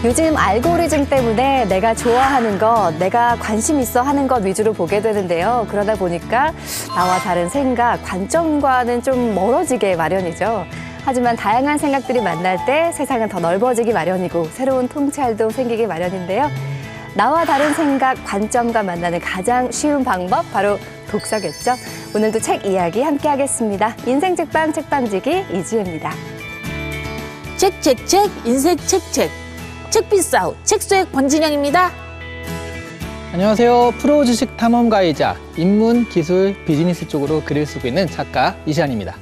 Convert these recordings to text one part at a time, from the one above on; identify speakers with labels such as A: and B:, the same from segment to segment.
A: 요즘 알고리즘 때문에 내가 좋아하는 것, 내가 관심 있어 하는 것 위주로 보게 되는데요. 그러다 보니까 나와 다른 생각, 관점과는 좀 멀어지게 마련이죠. 하지만 다양한 생각들이 만날 때 세상은 더 넓어지기 마련이고 새로운 통찰도 생기기 마련인데요. 나와 다른 생각, 관점과 만나는 가장 쉬운 방법, 바로 독서겠죠. 오늘도 책 이야기 함께 하겠습니다. 인생 책방 책방지기 이지혜입니다.
B: 책, 인생 책. 책비싸우, 책수의 권진영입니다.
C: 안녕하세요. 프로 주식 탐험가이자 인문, 기술, 비즈니스 쪽으로 글을 쓰고 있는 작가 이시안입니다.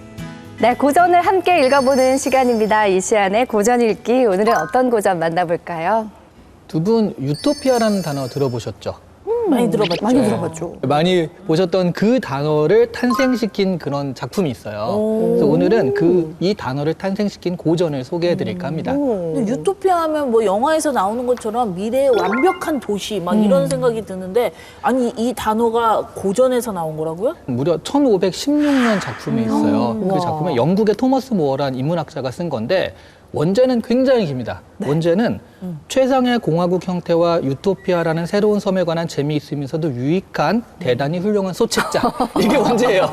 A: 네, 고전을 함께 읽어보는 시간입니다. 이시안의 고전 읽기. 오늘은 어떤 고전 만나볼까요?
C: 두 분 유토피아라는 단어 들어보셨죠?
B: 많이 들어봤죠.
A: 많이 들어봤죠.
C: 많이 보셨던 그 단어를 탄생시킨 그런 작품이 있어요. 그래서 오늘은 이 단어를 탄생시킨 고전을 소개해 드릴까 합니다.
B: 근데 유토피아 하면 뭐 영화에서 나오는 것처럼 미래의 완벽한 도시 막 이런 생각이 드는데, 아니 이 단어가 고전에서 나온 거라고요?
C: 무려 1516년 작품이 있어요. 그 작품은 영국의 토머스 모어라는 인문학자가 쓴 건데 원제는 굉장히 깁니다. 원제는 최상의 공화국 형태와 유토피아라는 새로운 섬에 관한 재미있으면서도 유익한 대단히 훌륭한 소책자. 이게 원제예요.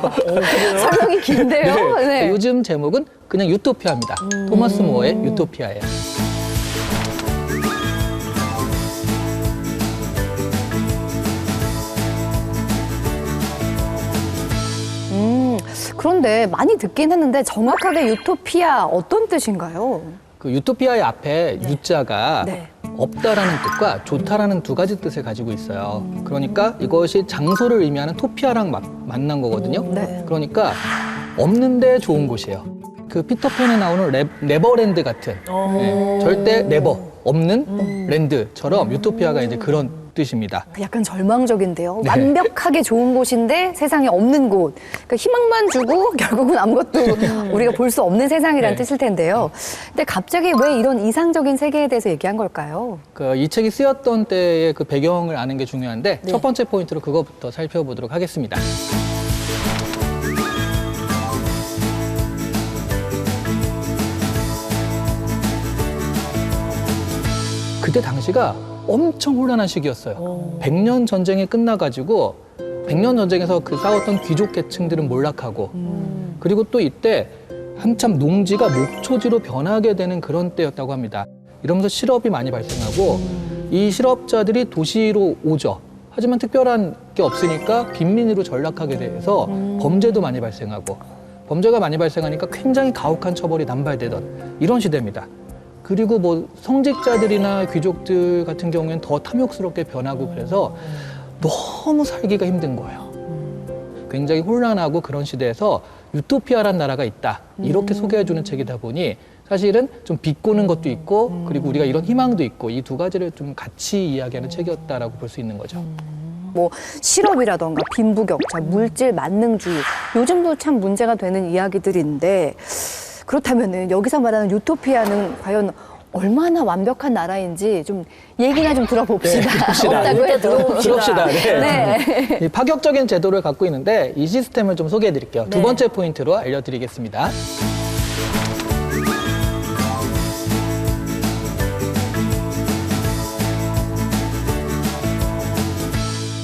A: 설명이 긴데요? 네.
C: 요즘 제목은 그냥 유토피아입니다. 토머스 모어의 유토피아예요.
A: 그런데 많이 듣긴 했는데 정확하게 유토피아 어떤 뜻인가요?
C: 그 유토피아의 앞에 유자가
A: 네.
C: 없다라는 뜻과 좋다라는 두 가지 뜻을 가지고 있어요. 그러니까 이것이 장소를 의미하는 토피아랑 만난 거거든요.
A: 네.
C: 그러니까 없는데 좋은 곳이에요. 그 피터팬에 나오는 네버랜드 같은 절대 네버 없는 랜드처럼 유토피아가 이제 그런 뜻입니다.
A: 약간 절망적인데요.
C: 네.
A: 완벽하게 좋은 곳인데 세상에 없는 곳. 그러니까 희망만 주고 결국은 아무것도 우리가 볼 수 없는 세상이라는
C: 네.
A: 뜻일 텐데요. 근데 갑자기 왜 이런 이상적인 세계에 대해서 얘기한 걸까요?
C: 이 책이 쓰였던 때의 그 배경을 아는 게 중요한데 첫 번째 포인트로 그거부터 살펴보도록 하겠습니다. 그때 당시가 엄청 혼란한 시기였어요. 100년 전쟁이 끝나가지고 100년 전쟁에서 그 싸웠던 귀족 계층들은 몰락하고 그리고 또 이때 한참 농지가 목초지로 변하게 되는 그런 때였다고 합니다. 이러면서 실업이 많이 발생하고 이 실업자들이 도시로 오죠. 하지만 특별한 게 없으니까 빈민으로 전락하게 돼서 범죄도 많이 발생하고 범죄가 많이 발생하니까 굉장히 가혹한 처벌이 남발되던 이런 시대입니다. 그리고 뭐 성직자들이나 귀족들 같은 경우에는 더 탐욕스럽게 변하고 그래서 너무 살기가 힘든 거예요. 굉장히 혼란하고 그런 시대에서 유토피아란 나라가 있다. 이렇게 소개해주는 책이다 보니 사실은 좀 비꼬는 것도 있고 그리고 우리가 이런 희망도 있고 이 두 가지를 좀 같이 이야기하는 책이었다라고 볼 수 있는 거죠.
A: 뭐 실업이라던가 빈부격차, 물질 만능주의, 요즘도 참 문제가 되는 이야기들인데 그렇다면은 여기서 말하는 유토피아는 과연 얼마나 완벽한 나라인지 좀 얘기나 좀 들어봅시다.
C: 네, 봅시다.
A: 없다고 해도.
C: 들어봅시다. 네.
A: 네.
C: 이 파격적인 제도를 갖고 있는데 이 시스템을 좀 소개해 드릴게요. 두 번째 포인트로 알려드리겠습니다.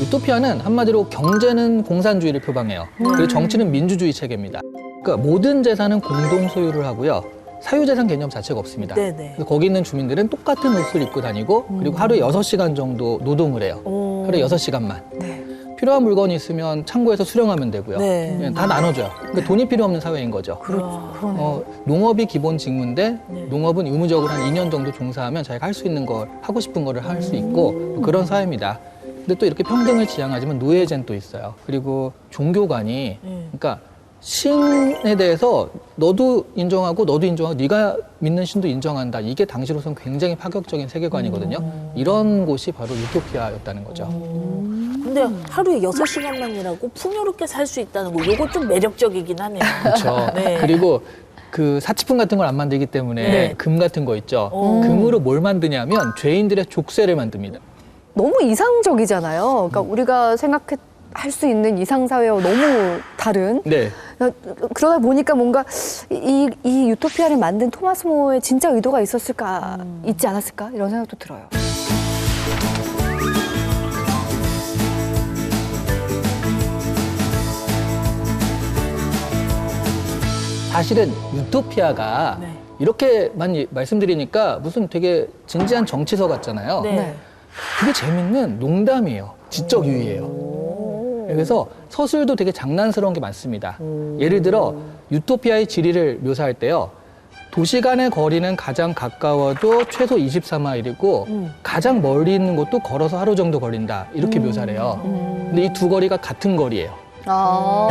C: 유토피아는 한마디로 경제는 공산주의를 표방해요. 그리고 정치는 민주주의 체계입니다. 그러니까 모든 재산은 공동 소유를 하고요. 사유재산 개념 자체가 없습니다.
B: 네네.
C: 그래서 거기 있는 주민들은 똑같은 옷을 입고 다니고 그리고 하루에 6시간 정도 노동을 해요. 하루에 6시간만.
A: 네.
C: 필요한 물건이 있으면 창고에서 수령하면 되고요.
B: 네.
C: 예, 다 나눠줘요. 그러니까 돈이 필요 없는 사회인 거죠.
A: 그러네요.
C: 농업이 기본 직무인데 농업은 의무적으로 한 2년 정도 종사하면 자기가 할 수 있는 걸, 하고 싶은 거를 할 수 있고 그런 사회입니다. 근데 또 이렇게 평등을 지향하지만 노예제는 또 있어요. 그리고 종교관이 그러니까 신에 대해서 너도 인정하고 너도 인정하고 네가 믿는 신도 인정한다. 이게 당시로선 굉장히 파격적인 세계관이거든요. 이런 곳이 바로 유토피아였다는 거죠.
B: 근데 하루에 6시간만 일하고 풍요롭게 살 수 있다는 거, 요거 좀 매력적이긴 하네요.
C: 그렇죠.
B: 네.
C: 그리고 그 사치품 같은 걸 안 만들기 때문에 금 같은 거 있죠. 금으로 뭘 만드냐면 죄인들의 족쇄를 만듭니다.
A: 너무 이상적이잖아요. 그러니까 우리가 할 수 있는 이상사회와 너무 다른.
C: 네.
A: 그러다 보니까 뭔가 이 유토피아를 만든 토마스 모어의 진짜 의도가 있었을까, 있지 않았을까 이런 생각도 들어요.
C: 사실은 유토피아가
B: 네.
C: 이렇게만 말씀드리니까 무슨 되게 진지한 정치서 같잖아요.
B: 네.
C: 그게 재밌는 농담이에요. 지적 유희예요. 그래서 서술도 되게 장난스러운 게 많습니다. 예를 들어 유토피아의 지리를 묘사할 때요. 도시 간의 거리는 가장 가까워도 최소 24마일이고 가장 멀리 있는 곳도 걸어서 하루 정도 걸린다. 이렇게 묘사를 해요. 근데 이 두 거리가 같은 거리예요.
A: 아.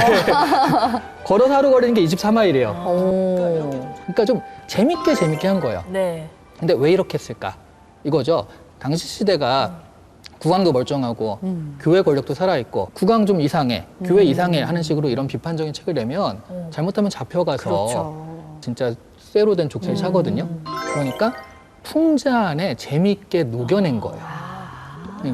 C: 걸어서 하루 걸리는 게 24마일이에요.
A: 오.
C: 그러니까 좀 재밌게 한 거예요.
B: 네.
C: 근데 왜 이렇게 했을까? 이거죠. 당시 시대가 국왕도 멀쩡하고 교회 권력도 살아있고 국왕 좀 이상해, 교회 이상해 하는 식으로 이런 비판적인 책을 내면 잘못하면 잡혀가서
A: 그렇죠.
C: 진짜 쇠로 된 족쇄를 차거든요. 그러니까 풍자 안에 재미있게 녹여낸 거예요.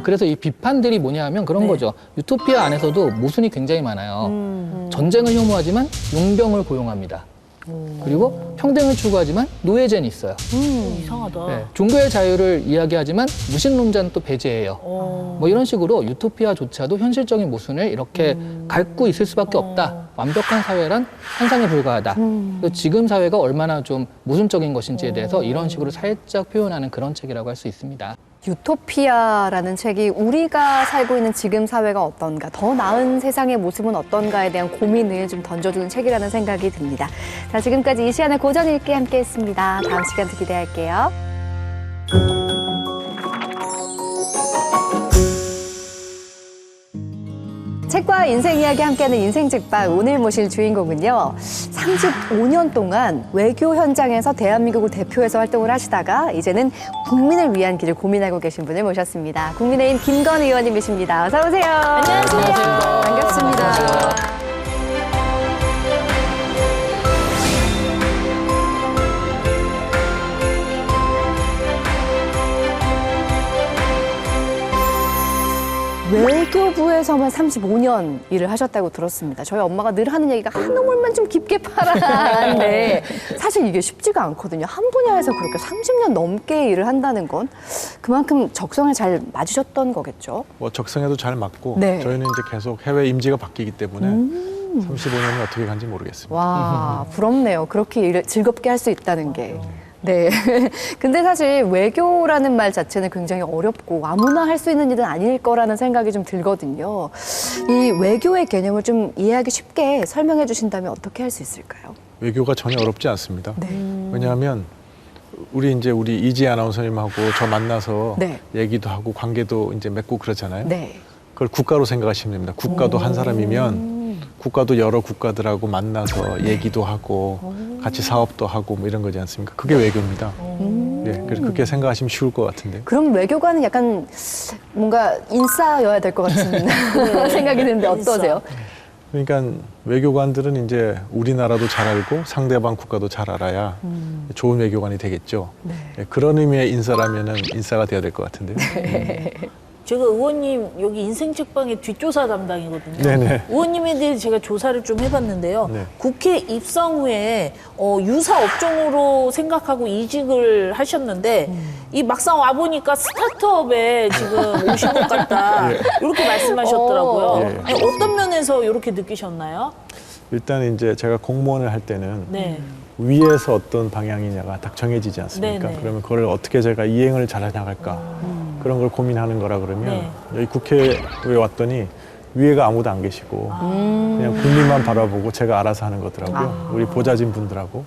C: 그래서 이 비판들이 뭐냐 하면 그런
B: 네.
C: 거죠. 유토피아 안에서도 모순이 굉장히 많아요. 전쟁을 혐오하지만 용병을 고용합니다. 그리고 평등을 추구하지만 노예제는 있어요.
B: 이상하다.
C: 네, 종교의 자유를 이야기하지만 무신론자는 또 배제해요. 뭐 이런 식으로 유토피아조차도 현실적인 모순을 이렇게 갖고 있을 수밖에 없다. 완벽한 사회란 환상에 불과하다. 그리고 지금 사회가 얼마나 좀 모순적인 것인지에 대해서 이런 식으로 살짝 표현하는 그런 책이라고 할 수 있습니다.
A: 유토피아라는 책이 우리가 살고 있는 지금 사회가 어떤가, 더 나은 세상의 모습은 어떤가에 대한 고민을 좀 던져주는 책이라는 생각이 듭니다. 자, 지금까지 이시안의 고전 읽기 함께했습니다. 다음 시간도 기대할게요. 책과 인생 이야기 함께하는 인생책방, 오늘 모실 주인공은요, 35년 동안 외교 현장에서 대한민국을 대표해서 활동을 하시다가 이제는 국민을 위한 길을 고민하고 계신 분을 모셨습니다. 국민의힘 김건 의원님이십니다. 어서 오세요.
B: 안녕하세요.
A: 반갑습니다. 외교부에서만 35년 일을 하셨다고 들었습니다. 저희 엄마가 늘 하는 얘기가 한 우물만 좀 깊게 파라 하는데 사실 이게 쉽지가 않거든요. 한 분야에서 그렇게 30년 넘게 일을 한다는 건 그만큼 적성에 잘 맞으셨던 거겠죠?
D: 뭐 적성에도 잘 맞고
A: 네.
D: 저희는 이제 계속 해외 임지가 바뀌기 때문에 35년이 어떻게 간지 모르겠습니다.
A: 와, 부럽네요. 그렇게 일을 즐겁게 할 수 있다는 게. 네. 근데 사실 외교라는 말 자체는 굉장히 어렵고 아무나 할 수 있는 일은 아닐 거라는 생각이 좀 들거든요. 이 외교의 개념을 좀 이해하기 쉽게 설명해 주신다면 어떻게 할 수 있을까요?
D: 외교가 전혀 어렵지 않습니다.
A: 네.
D: 왜냐하면 우리 이지 아나운서님하고 저 만나서
A: 네.
D: 얘기도 하고 관계도 이제 맺고 그러잖아요.
A: 네.
D: 그걸 국가로 생각하시면 됩니다. 국가도 한 사람이면 국가도 여러 국가들하고 만나서 얘기도 하고 같이 사업도 하고 뭐 이런 거지 않습니까? 그게 외교입니다. 예, 그래서 그렇게 생각하시면 쉬울 것 같은데요.
A: 그럼 외교관은 약간 뭔가 인싸여야 될 것 같은 생각이 드는데 어떠세요?
D: 그러니까 외교관들은 이제 우리나라도 잘 알고 상대방 국가도 잘 알아야 좋은 외교관이 되겠죠.
A: 네.
D: 예, 그런 의미의 인싸라면은 인싸가 돼야 될 것 같은데요.
B: 제가 의원님 여기 인생책방의 뒷조사 담당이거든요.
D: 네네.
B: 의원님에 대해 제가 조사를 좀 해봤는데요.
D: 네.
B: 국회 입성 후에 유사 업종으로 생각하고 이직을 하셨는데 이 막상 와 보니까 스타트업에 지금 오신 것 같다 이렇게 말씀하셨더라고요.
D: 예.
B: 아니, 어떤 면에서 이렇게 느끼셨나요?
D: 일단 이제 제가 공무원을 할 때는
B: 네.
D: 위에서 어떤 방향이냐가 딱 정해지지 않습니까?
B: 네네.
D: 그러면 그걸 어떻게 제가 이행을 잘 나갈까 그런 걸 고민하는 거라 그러면
B: 네.
D: 여기 국회에 왔더니 위에가 아무도 안 계시고 그냥 국민만 바라보고 제가 알아서 하는 거더라고요. 우리 보좌진 분들하고.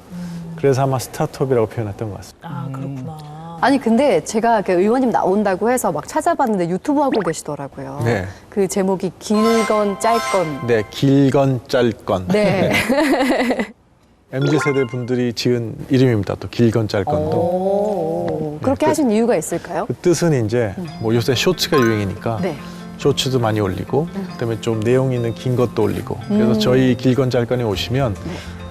D: 그래서 아마 스타트업이라고 표현했던 것 같습니다.
B: 아 그렇구나.
A: 아니 근데 제가 그 의원님 나온다고 해서 막 찾아봤는데 유튜브 하고 계시더라고요.
D: 네.
A: 그 제목이 길건 짧건.
D: 네, 길건 짧건.
A: 네.
D: MZ세대 분들이 지은 이름입니다. 또 길건 짧건도.
A: 오, 그렇게 하신 이유가 있을까요?
D: 그 뜻은 이제 뭐 요새 쇼츠가 유행이니까
A: 네.
D: 쇼츠도 많이 올리고 그다음에 좀 내용 있는 긴 것도 올리고 그래서 저희 길건 짧건에 오시면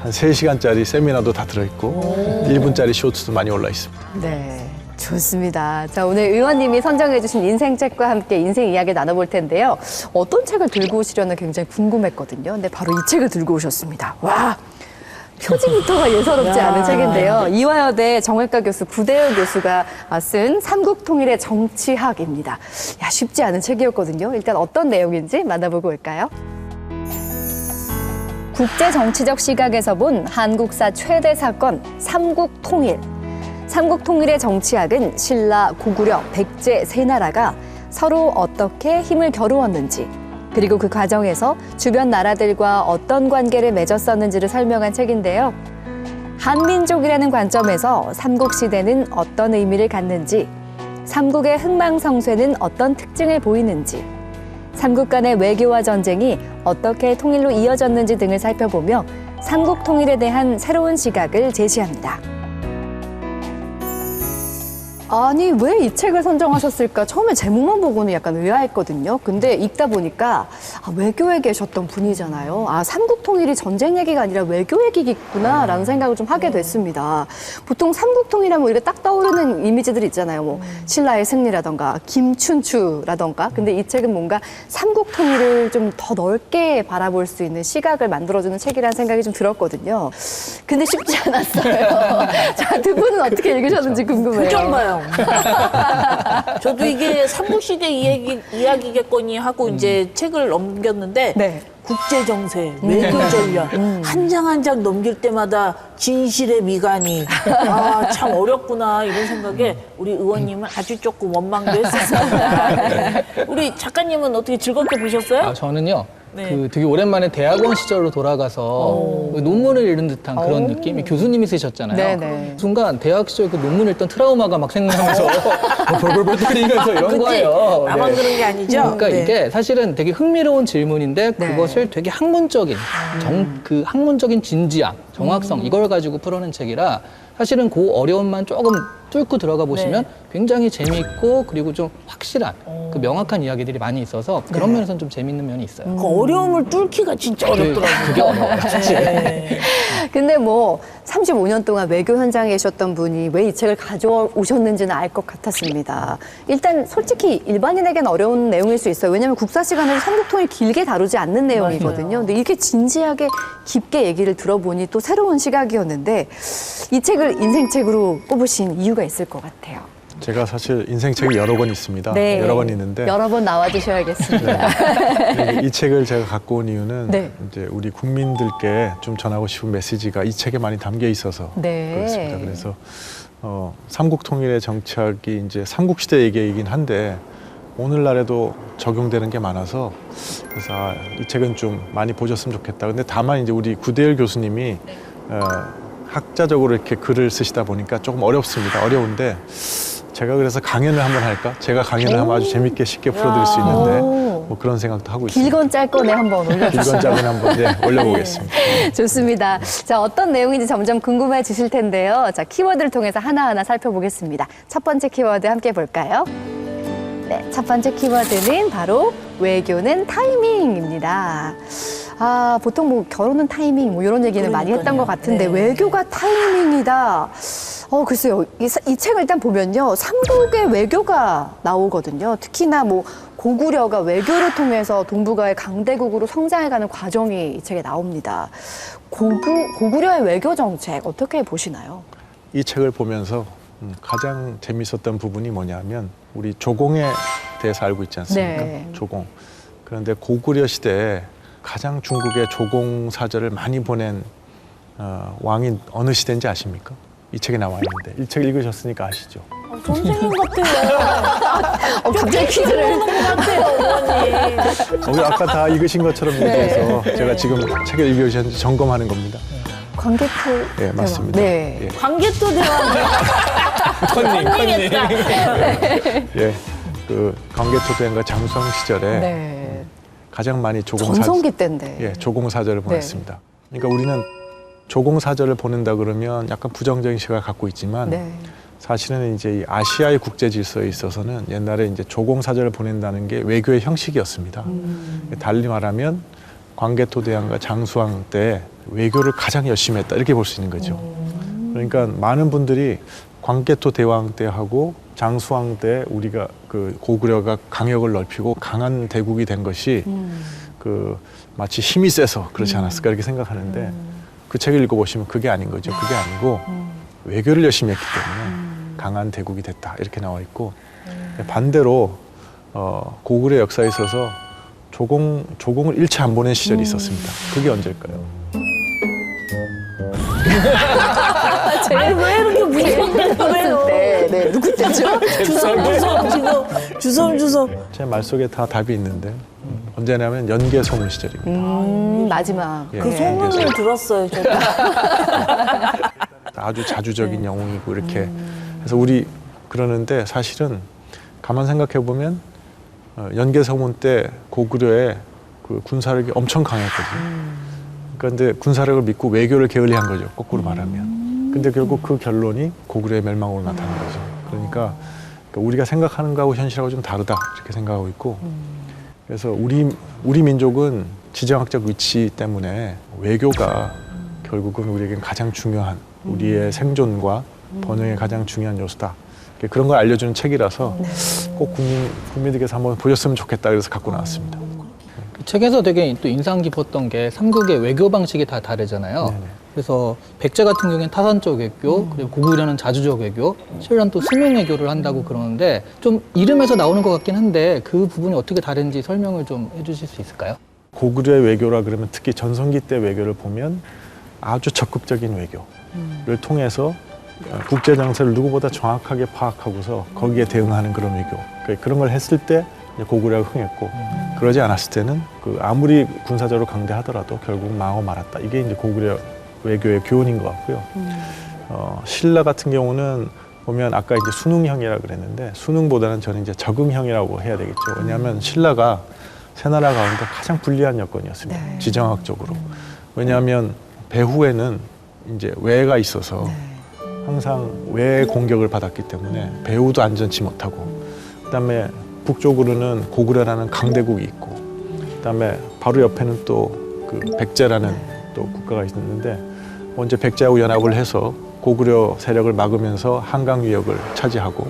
D: 한 3시간짜리 세미나도 다 들어있고 1분짜리 쇼츠도 많이 올라 있습니다.
A: 네. 좋습니다. 자, 오늘 의원님이 선정해주신 인생책과 함께 인생 이야기 나눠볼 텐데요. 어떤 책을 들고 오시려나 굉장히 궁금했거든요. 근데 바로 이 책을 들고 오셨습니다. 와! 표지부터가 예사롭지
B: 야.
A: 않은 책인데요. 이화여대 정외과 교수 구대열 교수가 쓴 삼국통일의 정치학입니다. 야, 쉽지 않은 책이었거든요. 일단 어떤 내용인지 만나보고 올까요? 국제 정치적 시각에서 본 한국사 최대 사건 삼국통일. 삼국통일의 정치학은 신라, 고구려, 백제 세 나라가 서로 어떻게 힘을 겨루었는지, 그리고 그 과정에서 주변 나라들과 어떤 관계를 맺었었는지를 설명한 책인데요. 한민족이라는 관점에서 삼국시대는 어떤 의미를 갖는지, 삼국의 흥망성쇠는 어떤 특징을 보이는지, 삼국 간의 외교와 전쟁이 어떻게 통일로 이어졌는지 등을 살펴보며 삼국통일에 대한 새로운 시각을 제시합니다. 아니, 왜 이 책을 선정하셨을까? 처음에 제목만 보고는 약간 의아했거든요. 근데 읽다 보니까 외교에 계셨던 분이잖아요. 삼국통일이 전쟁 얘기가 아니라 외교 얘기겠구나 라는 생각을 좀 하게 됐습니다. 보통 삼국통일하면 우리가 딱 떠오르는 이미지들이 있잖아요. 뭐 신라의 승리라던가 김춘추라던가. 근데 이 책은 뭔가 삼국통일을 좀 더 넓게 바라볼 수 있는 시각을 만들어주는 책이라는 생각이 좀 들었거든요. 근데 쉽지 않았어요. 자, 두 분은 어떻게 읽으셨는지 궁금해요.
B: 표정 봐요. 저도 이게 삼국시대 이야기겠거니 하고 이제 책을 넘겼는데
A: 네.
B: 국제 정세, 외교 전략 한 장 한 장 넘길 때마다 진실의 미간이 참 어렵구나 이런 생각에 우리 의원님은 아주 조금 원망도 했었습니다. 우리 작가님은 어떻게 즐겁게 보셨어요?
C: 저는요.
B: 네.
C: 그 되게 오랜만에 대학원 시절로 돌아가서 그 논문을 읽는 듯한 그런 느낌이 교수님이 쓰셨잖아요.
A: 네네.
C: 순간 대학 시절 그 논문 읽던 트라우마가 막 생각나면서 벌벌벌 떨리면서 이런
B: 그치?
C: 거예요.
B: 나만
C: 네.
B: 그런 게 아니죠?
C: 그러니까
B: 네.
C: 이게 사실은 되게 흥미로운 질문인데
A: 네.
C: 그것을 되게 학문적인 그 학문적인 진지함, 정확성 이걸 가지고 풀어낸 책이라 사실은 그 어려움만 조금 뚫고 들어가 보시면
B: 네.
C: 굉장히 재미있고 그리고 좀 확실한 그 명확한 이야기들이 많이 있어서 그런
A: 네.
C: 면에서는 좀 재미있는 면이 있어요.
B: 그 어려움을 뚫기가 진짜 어렵더라고요.
C: 그게 어려워요, 사실.
B: 네.
A: 근데 뭐 35년 동안 외교 현장에 계셨던 분이 왜 이 책을 가져오셨는지는 알 것 같았습니다. 일단 솔직히 일반인에게는 어려운 내용일 수 있어요. 왜냐하면 국사 시간에는 삼국통일 길게 다루지 않는 내용이거든요. 근데 이렇게 진지하게 깊게 얘기를 들어보니 또 새로운 시각이었는데 이 책을 인생책으로 꼽으신 이유가 있을 것 같아요.
D: 제가 사실 인생책이 여러 권 있습니다.
A: 네.
D: 여러 권 있는데
A: 여러 번 나와주셔야겠습니다.
D: 이 책을 제가 갖고 온 이유는
A: 네.
D: 이제 우리 국민들께 좀 전하고 싶은 메시지가 이 책에 많이 담겨 있어서
A: 네.
D: 그렇습니다. 그래서 삼국통일의 정치학이 이제 삼국시대 얘기이긴 한데 오늘날에도 적용되는 게 많아서 그래서 이 책은 좀 많이 보셨으면 좋겠다. 근데 다만 이제 우리 구대열 교수님이 학자적으로 이렇게 글을 쓰시다 보니까 조금 어렵습니다. 어려운데 제가 그래서 강연을 한번 할까? 제가 강연을 하면 아주 재밌게 쉽게 풀어드릴 수 있는데 뭐 그런 생각도 하고 있습니다.
A: 길건 짧건에 한번 올려주시죠.
D: 길건 짧건 한번 올려보겠습니다.
A: 좋습니다. 자, 어떤 내용인지 점점 궁금해지실 텐데요. 자, 키워드를 통해서 하나하나 살펴보겠습니다. 첫 번째 키워드 함께 볼까요? 네, 첫 번째 키워드는 바로 외교는 타이밍입니다. 보통 뭐 결혼은 타이밍 뭐 이런 얘기는 많이 했던 것 같은데
B: 네.
A: 외교가 타이밍이다. 글쎄요. 이 책을 일단 보면요. 삼국의 외교가 나오거든요. 특히나 뭐 고구려가 외교를 통해서 동북아의 강대국으로 성장해가는 과정이 이 책에 나옵니다. 고구려의 외교 정책 어떻게 보시나요?
D: 이 책을 보면서 가장 재밌었던 부분이 뭐냐면 우리 조공에 대해서 알고 있지 않습니까?
A: 네.
D: 조공. 그런데 고구려 시대에 가장 중국에 조공 사절을 많이 보낸 왕이 어느 시대인지 아십니까? 이 책에 나와 있는데 이 책 읽으셨으니까 아시죠?
B: 선생님 같아요.
A: 갑자기 퀴즈를.
B: 것 같아요, 의원님.
D: 아까 다 읽으신 것처럼 얘기해서 제가 지금 책을 읽으셨는지 점검하는 겁니다.
A: 관계토.
D: 예, 맞습니다.
A: 네.
D: 예.
B: 관계도 컨닝했다.
D: 예, 그 광개토대왕과 장수왕 시절에
A: 네.
D: 가장 많이
A: 전성기 때인데.
D: 예, 조공사절을 보냈습니다. 그러니까 우리는 조공사절을 보낸다 그러면 약간 부정적인 시각을 갖고 있지만
A: 네.
D: 사실은 이제 이 아시아의 국제 질서에 있어서는 옛날에 이제 조공사절을 보낸다는 게 외교의 형식이었습니다. 달리 말하면 광개토대왕과 장수왕 때 외교를 가장 열심히 했다 이렇게 볼 수 있는 거죠. 그러니까 많은 분들이 광개토 대왕 때하고 장수왕 때 우리가 그 고구려가 강역을 넓히고 강한 대국이 된 것이 그 마치 힘이 세서 그렇지 않았을까 이렇게 생각하는데 그 책을 읽어보시면 그게 아닌 거죠. 그게 아니고 외교를 열심히 했기 때문에 강한 대국이 됐다 이렇게 나와 있고 반대로 고구려 역사에 있어서 조공을 일체 안 보낸 시절이 있었습니다. 그게 언제일까요?
B: 아니 왜 이렇게 무서워요? 네, 누구 때죠? 주섬.
D: 제 말 속에 다 답이 있는데 언제냐면 연개소문 시절입니다.
A: 마지막.
D: 예,
B: 그 소문을
D: 연개소.
B: 들었어요, 저도.
D: 아주 자주적인 영웅이고 이렇게 해서 우리 그러는데 사실은 가만 생각해 보면 연개소문 때 고구려의 그 군사력이 엄청 강했거든요. 그런데 군사력을 믿고 외교를 게을리한 거죠. 거꾸로 말하면. 근데 결국 그 결론이 고구려의 멸망으로 나타난 거죠. 그러니까 우리가 생각하는 거하고 현실하고 좀 다르다 이렇게 생각하고 있고 그래서 우리 민족은 지정학적 위치 때문에 외교가 결국은 우리에겐 가장 중요한 우리의 생존과 번영의 가장 중요한 요소다. 그런 걸 알려주는 책이라서 꼭 국민들께서 한번 보셨으면 좋겠다 그래서 갖고 나왔습니다.
C: 그 책에서 되게 또 인상 깊었던 게 삼국의 외교 방식이 다 다르잖아요.
D: 네네.
C: 그래서 백제 같은 경우에는 타산적 외교, 그리고 고구려는 자주적 외교, 신라는 또 수명 외교를 한다고 그러는데 좀 이름에서 나오는 것 같긴 한데 그 부분이 어떻게 다른지 설명을 좀 해주실 수 있을까요?
D: 고구려의 외교라 그러면 특히 전성기 때 외교를 보면 아주 적극적인 외교를 통해서 국제 정세를 누구보다 정확하게 파악하고서 거기에 대응하는 그런 외교. 그러니까 그런 걸 했을 때 고구려가 흥했고 그러지 않았을 때는 그 아무리 군사적으로 강대하더라도 결국 망하고 말았다. 이게 이제 고구려 외교의 교훈인 것 같고요. 신라 같은 경우는 보면 아까 이제 수능형이라 그랬는데 수능보다는 저는 이제 적응형이라고 해야 되겠죠. 왜냐하면 신라가 세 나라 가운데 가장 불리한 여건이었습니다.
A: 네.
D: 지정학적으로. 왜냐하면 배후에는 이제 외가 있어서 항상 외 공격을 받았기 때문에 배후도 안전치 못하고 그다음에 북쪽으로는 고구려라는 강대국이 있고 그다음에 바로 옆에는 또 그 백제라는 또 국가가 있었는데 먼저 백제하고 연합을 해서 고구려 세력을 막으면서 한강 위역을 차지하고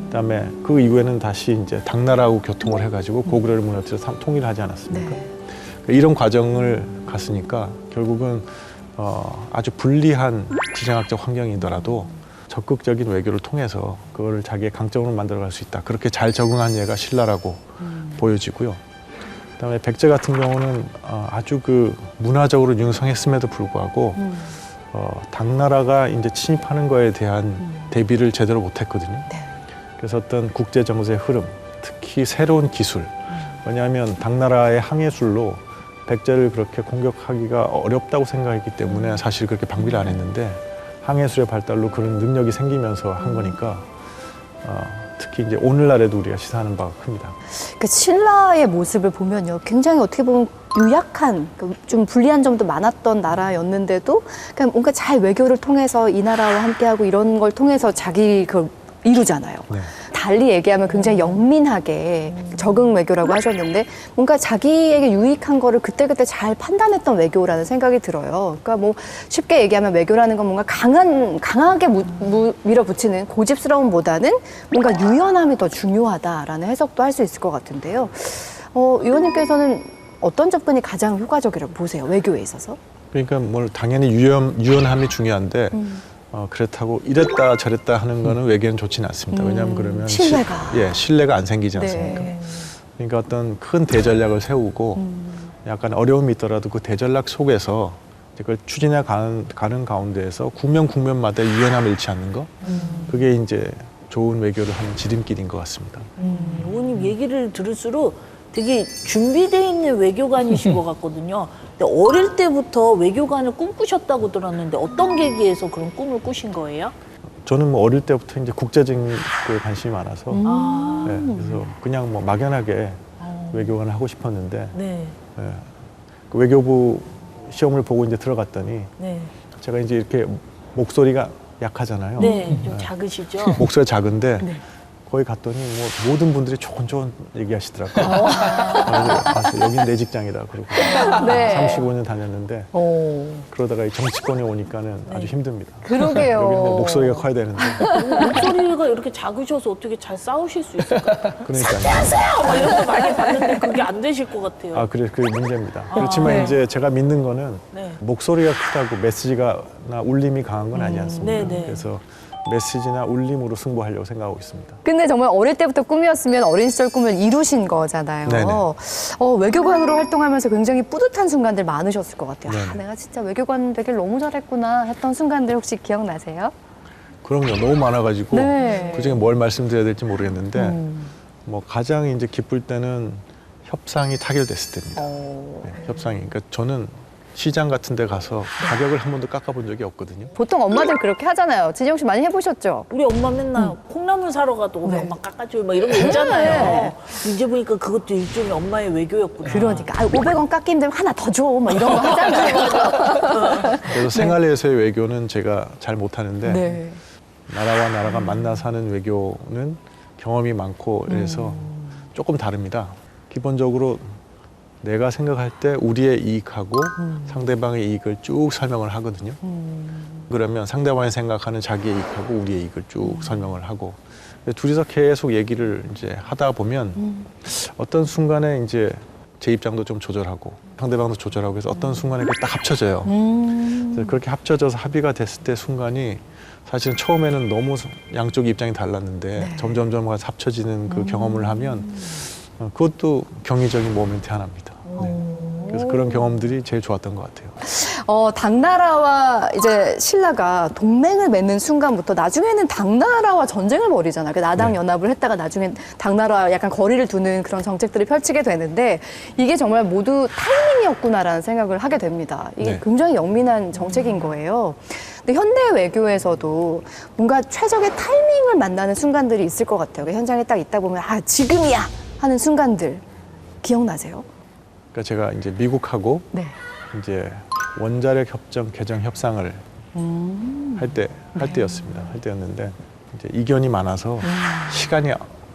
D: 그다음에 그 이후에는 다시 이제 당나라하고 교통을 해가지고 고구려를 무너뜨려서 통일을 하지 않았습니까? 그러니까 이런 과정을 갔으니까 결국은 아주 불리한 지정학적 환경이더라도 적극적인 외교를 통해서 그거를 자기의 강점으로 만들어갈 수 있다. 그렇게 잘 적응한 예가 신라라고 보여지고요. 그다음에 백제 같은 경우는 아주 그 문화적으로 융성했음에도 불구하고 당나라가 이제 침입하는 거에 대한 대비를 제대로 못했거든요. 그래서 어떤 국제 정세의 흐름, 특히 새로운 기술. 왜냐하면 당나라의 항해술로 백제를 그렇게 공격하기가 어렵다고 생각했기 때문에 사실 그렇게 방비를 안 했는데 항해술의 발달로 그런 능력이 생기면서 한 거니까 특히 이제 오늘날에도 우리가 시사하는 바가 큽니다.
A: 그 신라의 모습을 보면요, 굉장히 어떻게 보면 유약한, 좀 불리한 점도 많았던 나라였는데도 그냥 뭔가 잘 외교를 통해서 이 나라와 함께하고 이런 걸 통해서 자기 그걸 이루잖아요.
D: 네.
A: 달리 얘기하면 굉장히 영민하게 적응 외교라고 하셨는데 뭔가 자기에게 유익한 거를 그때그때 잘 판단했던 외교라는 생각이 들어요. 그러니까 뭐 쉽게 얘기하면 외교라는 건 뭔가 강하게 밀어붙이는 고집스러움보다는 뭔가 유연함이 더 중요하다라는 해석도 할 수 있을 것 같은데요. 의원님께서는 어떤 접근이 가장 효과적이라고 보세요? 외교에 있어서?
D: 그러니까 뭘 당연히 유연함이 중요한데 그렇다고 이랬다 저랬다 하는 거는 외교는 좋지는 않습니다. 왜냐하면 그러면 신뢰가 안 생기지 않습니까?
A: 네.
D: 그러니까 어떤 큰 대전략을 세우고 약간 어려움이 있더라도 그 대전략 속에서 그걸 추진해 가는 가운데에서 국면마다 유연함을 잃지 않는 거 그게 이제 좋은 외교를 하는 지름길인 것 같습니다.
B: 의원님 얘기를 들을수록 되게 준비되어 있는 외교관이신 것 같거든요. 근데 어릴 때부터 외교관을 꿈꾸셨다고 들었는데 어떤 계기에서 그런 꿈을 꾸신 거예요?
D: 저는 뭐 어릴 때부터 이제 국제정에 관심이 많아서 네, 그래서 그냥 뭐 막연하게 외교관을 하고 싶었는데
B: 네.
D: 네, 그 외교부 시험을 보고 이제 들어갔더니
B: 네.
D: 제가 이제 이렇게 목소리가 약하잖아요.
B: 네. 좀 작으시죠?
D: 목소리가 작은데 거기 갔더니 뭐 모든 분들이 좋은 얘기하시더라고요. 그래서 여긴 내 직장이다 그러고
A: 네.
D: 35년 다녔는데 그러다가 이 정치권에 오니까는 아주 힘듭니다.
A: 그러게요.
D: 여기는 뭐 목소리가 커야 되는데
B: 목소리가 이렇게 작으셔서 어떻게 잘 싸우실 수 있을까요?
D: 그러니까요.
B: 막 이런 거 많이 봤는데 그게 안 되실 것 같아요.
D: 아 그래 그게 문제입니다. 그렇지만
A: 네.
D: 이제 제가 믿는 거는
B: 네.
D: 목소리가 크다고 메시지가 나 울림이 강한 건 아니지 않습니까?
B: 네네.
D: 그래서 메시지나 울림으로 승부하려고 생각하고 있습니다.
A: 근데 정말 어릴 때부터 꿈이었으면 어린 시절 꿈을 이루신 거잖아요.
D: 네네.
A: 외교관으로 활동하면서 굉장히 뿌듯한 순간들 많으셨을 것 같아요. 아,
D: 네네.
A: 내가 진짜 외교관 되길 너무 잘했구나 했던 순간들 혹시 기억나세요?
D: 그럼요. 너무 많아가지고
A: 네.
D: 그중에 뭘 말씀드려야 될지 모르겠는데 뭐 가장 이제 기쁠 때는 협상이 타결됐을 때입니다. 네, 협상이. 그러니까 저는 시장 같은 데 가서 가격을 한 번도 깎아본 적이 없거든요.
A: 보통 엄마들 그렇게 하잖아요. 진영 씨 많이 해보셨죠?
B: 우리 엄마 맨날 콩나물 사러 가도 우리
A: 네.
B: 엄마 깎아줘요 막 이런 거 있잖아요. 이제 보니까 그것도 일종의 엄마의 외교였구나.
A: 그러니까 500원 깎이는데 하나 더 줘. 막 이런 거 하잖아요.
D: 그래서 생활에서의 외교는 제가 잘 못하는데
A: 네.
D: 나라와 나라가 만나서 하는 외교는 경험이 많고 그래서 조금 다릅니다. 기본적으로 내가 생각할 때 우리의 이익하고 상대방의 이익을 쭉 설명을 하거든요. 그러면 상대방이 생각하는 자기의 이익하고 우리의 이익을 쭉 설명을 하고 둘이서 계속 얘기를 이제 하다 보면 어떤 순간에 이제 제 입장도 좀 조절하고 상대방도 조절하고 해서 어떤 순간에 그게 딱 합쳐져요. 그래서 그렇게 합쳐져서 합의가 됐을 때 순간이 사실은 처음에는 너무 양쪽 입장이 달랐는데 점점점 가서 합쳐지는 그 경험을 하면 그것도 경이적인 모멘트 하나입니다. 네. 그래서 그런 경험들이 제일 좋았던 것 같아요.
A: 당나라와 이제 신라가 동맹을 맺는 순간부터 나중에는 당나라와 전쟁을 벌이잖아요. 나당
D: 네.
A: 연합을 했다가 나중엔 당나라와 약간 거리를 두는 그런 정책들을 펼치게 되는데 이게 정말 모두 타이밍이었구나라는 생각을 하게 됩니다. 이게
D: 네.
A: 굉장히 영민한 정책인 거예요. 근데 현대 외교에서도 뭔가 최적의 타이밍을 만나는 순간들이 있을 것 같아요. 현장에 딱 있다 보면 아 지금이야 하는 순간들 기억나세요?
D: 그러니까 제가 이제 미국하고
A: 네.
D: 이제 원자력 협정 개정 협상을 할 때였는데 이제 이견이 많아서 시간이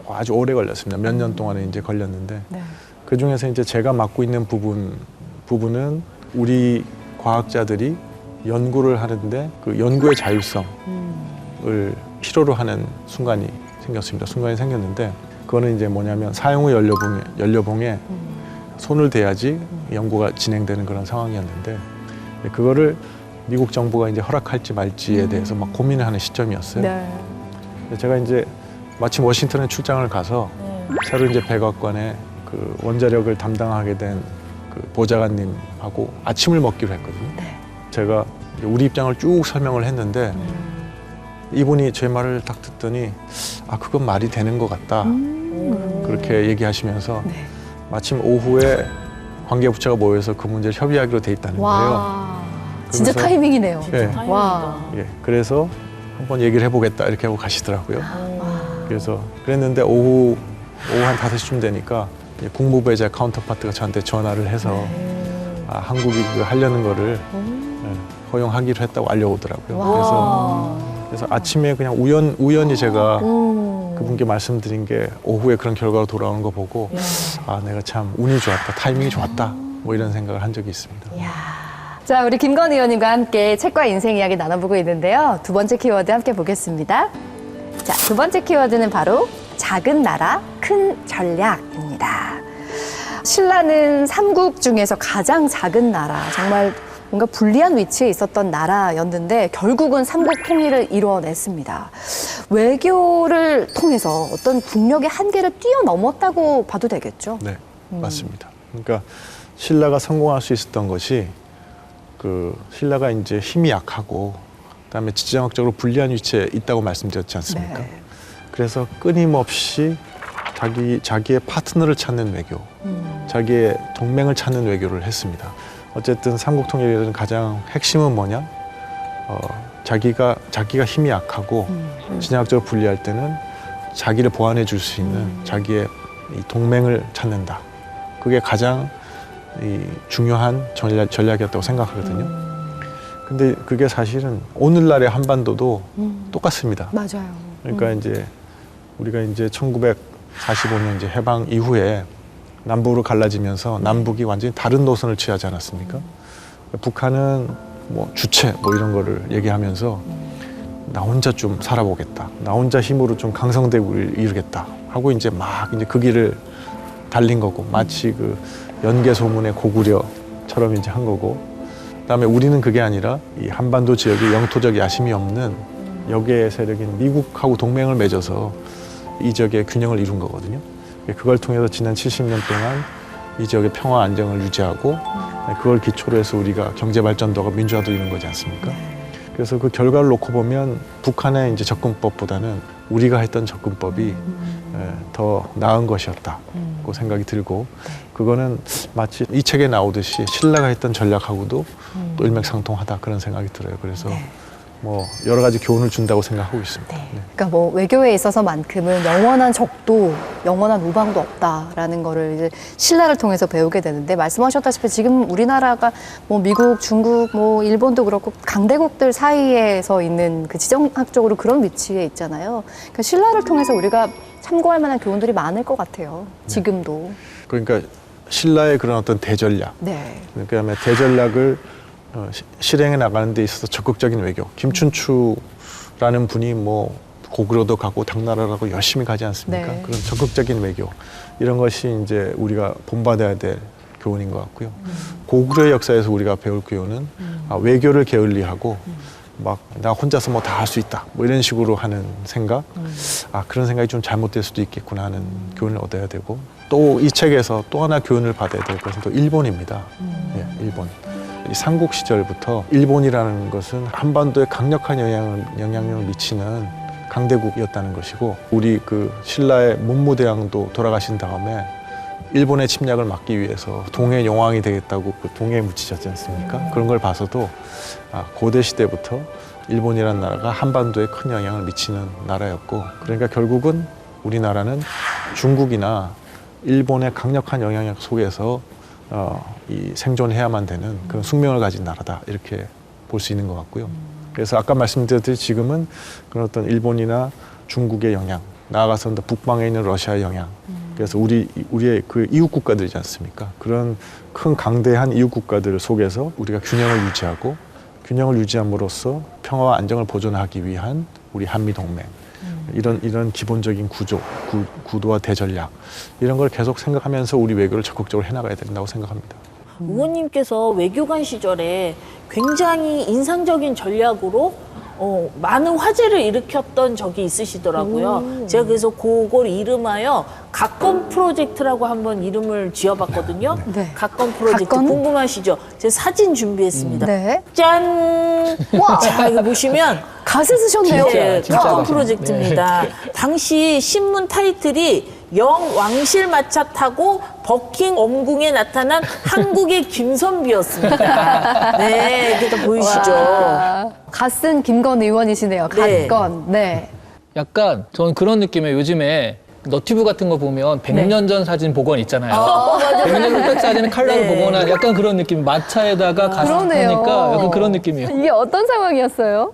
D: 아주 오래 걸렸습니다. 몇 년 동안에 이제 걸렸는데
A: 네.
D: 그 중에서 이제 제가 맡고 있는 부분은 우리 과학자들이 연구를 하는데 그 연구의 자율성을 필요로 하는 순간이 생겼는데 그거는 이제 뭐냐면 사용 후 연료봉에 손을 대야지 연구가 진행되는 그런 상황이었는데 그거를 미국 정부가 이제 허락할지 말지에 대해서 막 고민을 하는 시점이었어요.
A: 네.
D: 제가 이제 마침 워싱턴에 출장을 가서 새로 이제 백악관에 그 원자력을 담당하게 된 그 보좌관님하고 아침을 먹기로 했거든요.
A: 네.
D: 제가 우리 입장을 쭉 설명을 했는데 이분이 제 말을 딱 듣더니 아 그건 말이 되는 것 같다 그렇게 얘기하시면서
A: 네.
D: 마침 오후에 관계부처가 모여서 그 문제를 협의하기로 돼 있다는 거예요.
A: 와, 진짜
D: 그래서-
A: 타이밍이네요.
D: 네.
A: 와.
D: 예, 그래서 한번 얘기를 해보겠다 이렇게 하고 가시더라고요. 그래서 그랬는데 오후 한 5시쯤 되니까 이제 국무부의 제 카운터파트가 저한테 전화를 해서 아, 한국이 그 하려는 거를 예, 허용하기로 했다고 알려오더라고요. 그래서 아침에 그냥 우연히 제가 그분께 말씀드린 게 오후에 그런 결과로 돌아오는 거 보고 아 내가 참 운이 좋았다, 타이밍이 좋았다 뭐 이런 생각을 한 적이 있습니다.
A: 자, 우리 김건 의원님과 함께 책과 인생 이야기 나눠보고 있는데요. 두 번째 키워드 함께 보겠습니다. 자, 두 번째 키워드는 바로 작은 나라, 큰 전략입니다. 신라는 삼국 중에서 가장 작은 나라, 정말 뭔가 불리한 위치에 있었던 나라였는데 결국은 삼국 통일을 이뤄냈습니다. 외교를 통해서 어떤 국력의 한계를 뛰어넘었다고 봐도 되겠죠?
D: 네, 맞습니다. 그러니까 신라가 성공할 수 있었던 것이 그 신라가 이제 힘이 약하고 그다음에 지정학적으로 불리한 위치에 있다고 말씀드렸지 않습니까?
A: 네.
D: 그래서 끊임없이 자기의 파트너를 찾는 외교, 자기의 동맹을 찾는 외교를 했습니다. 어쨌든 삼국 통일의 가장 핵심은 뭐냐? 자기가 힘이 약하고 진화학적으로 불리할 때는 자기를 보완해 줄 수 있는 자기의 이 동맹을 찾는다. 그게 가장 이 중요한 전략이었다고 생각하거든요. 근데 그게 사실은 오늘날의 한반도도 똑같습니다.
A: 맞아요.
D: 그러니까 이제 우리가 이제 1945년 이제 해방 이후에 남북으로 갈라지면서 남북이 완전히 다른 노선을 취하지 않았습니까? 북한은 뭐 주체 뭐 이런 거를 얘기하면서 나 혼자 좀 살아보겠다. 나 혼자 힘으로 좀 강성대국을 이루겠다. 하고 이제 막 이제 그 길을 달린 거고 마치 그 연개 소문의 고구려처럼 이제 한 거고 그다음에 우리는 그게 아니라 이 한반도 지역에 영토적 야심이 없는 역의 세력인 미국하고 동맹을 맺어서 이 지역의 균형을 이룬 거거든요. 그걸 통해서 지난 70년 동안 이 지역의 평화 안정을 유지하고 그걸 기초로 해서 우리가 경제 발전도가 민주화도 이룬 거지 않습니까? 그래서 그 결과를 놓고 보면 북한의 이제 접근법보다는 우리가 했던 접근법이 더 나은 것이었다고 생각이 들고 그거는 마치 이 책에 나오듯이 신라가 했던 전략하고도 또 일맥상통하다 그런 생각이 들어요. 그래서 뭐 여러 가지 교훈을 준다고 생각하고 있습니다. 네.
A: 그러니까 뭐 외교에 있어서만큼은 영원한 적도 영원한 우방도 없다라는 거를 이제 신라를 통해서 배우게 되는데 말씀하셨다시피 지금 우리나라가 뭐 미국, 중국, 뭐 일본도 그렇고 강대국들 사이에서 있는 그 지정학적으로 그런 위치에 있잖아요. 그러니까 신라를 통해서 우리가 참고할 만한 교훈들이 많을 것 같아요. 지금도.
D: 그러니까 신라의 그런 어떤 대전략,
A: 네.
D: 그다음에 대전략을 실행해 나가는 데 있어서 적극적인 외교. 김춘추라는 분이 뭐 고구려도 가고 당나라 가고 열심히 가지 않습니까?
A: 네.
D: 그런 적극적인 외교. 이런 것이 이제 우리가 본받아야 될 교훈인 것 같고요. 고구려 역사에서 우리가 배울 교훈은 외교를 게을리하고 막 나 혼자서 뭐 다 할 수 있다. 뭐 이런 식으로 하는 생각. 그런 생각이 좀 잘못될 수도 있겠구나 하는 교훈을 얻어야 되고 또 이 책에서 또 하나 교훈을 받아야 될 것은 또 일본입니다. 예, 일본. 이 삼국 시절부터 일본이라는 것은 한반도에 강력한 영향력을 미치는 강대국이었다는 것이고 우리 그 신라의 문무대왕도 돌아가신 다음에 일본의 침략을 막기 위해서 동해 용왕이 되겠다고 그 동해에 묻히셨지 않습니까? 그런 걸 봐서도 고대 시대부터 일본이라는 나라가 한반도에 큰 영향을 미치는 나라였고 그러니까 결국은 우리나라는 중국이나 일본의 강력한 영향력 속에서 이 생존해야만 되는 그런 숙명을 가진 나라다 이렇게 볼 수 있는 것 같고요. 그래서 아까 말씀드렸듯이 지금은 그런 어떤 일본이나 중국의 영향, 나아가서 북방에 있는 러시아의 영향, 그래서 우리의 그 이웃 국가들이지 않습니까? 그런 큰 강대한 이웃 국가들 속에서 우리가 균형을 유지하고 균형을 유지함으로써 평화와 안정을 보존하기 위한 우리 한미 동맹. 이런 기본적인 구도와 대전략 이런 걸 계속 생각하면서 우리 외교를 적극적으로 해나가야 된다고 생각합니다.
B: 의원님께서 외교관 시절에 굉장히 인상적인 전략으로 많은 화제를 일으켰던 적이 있으시더라고요. 제가 그래서 그걸 이름하여 각건 프로젝트라고 한번 이름을 지어봤거든요.
A: 네.
B: 각건 프로젝트
A: 각건?
B: 궁금하시죠? 제 사진 준비했습니다.
A: 네.
B: 짠!
A: 와!
B: 자, 이거 보시면
A: 갓을 쓰셨네요.
B: 네,
C: 진짜
B: 각건
C: 맛있네.
B: 프로젝트입니다. 당시 신문 타이틀이 영왕실 마차 타고 버킹 엄궁에 나타난 한국의 김선비였습니다. 네, 이게 다 보이시죠?
A: 갓쓴 김건 의원이시네요.
B: 네.
A: 갓건. 네.
C: 약간 저는 그런 느낌이에요. 요즘에 너튜브 같은 거 보면 100년 전 사진 복원 있잖아요. 100년 전 사진은 칼라로
B: 네.
C: 복원한 약간 그런 느낌. 마차에다가
A: 그러네요.
C: 가니까 약간 그런 느낌이에요.
A: 이게 어떤 상황이었어요?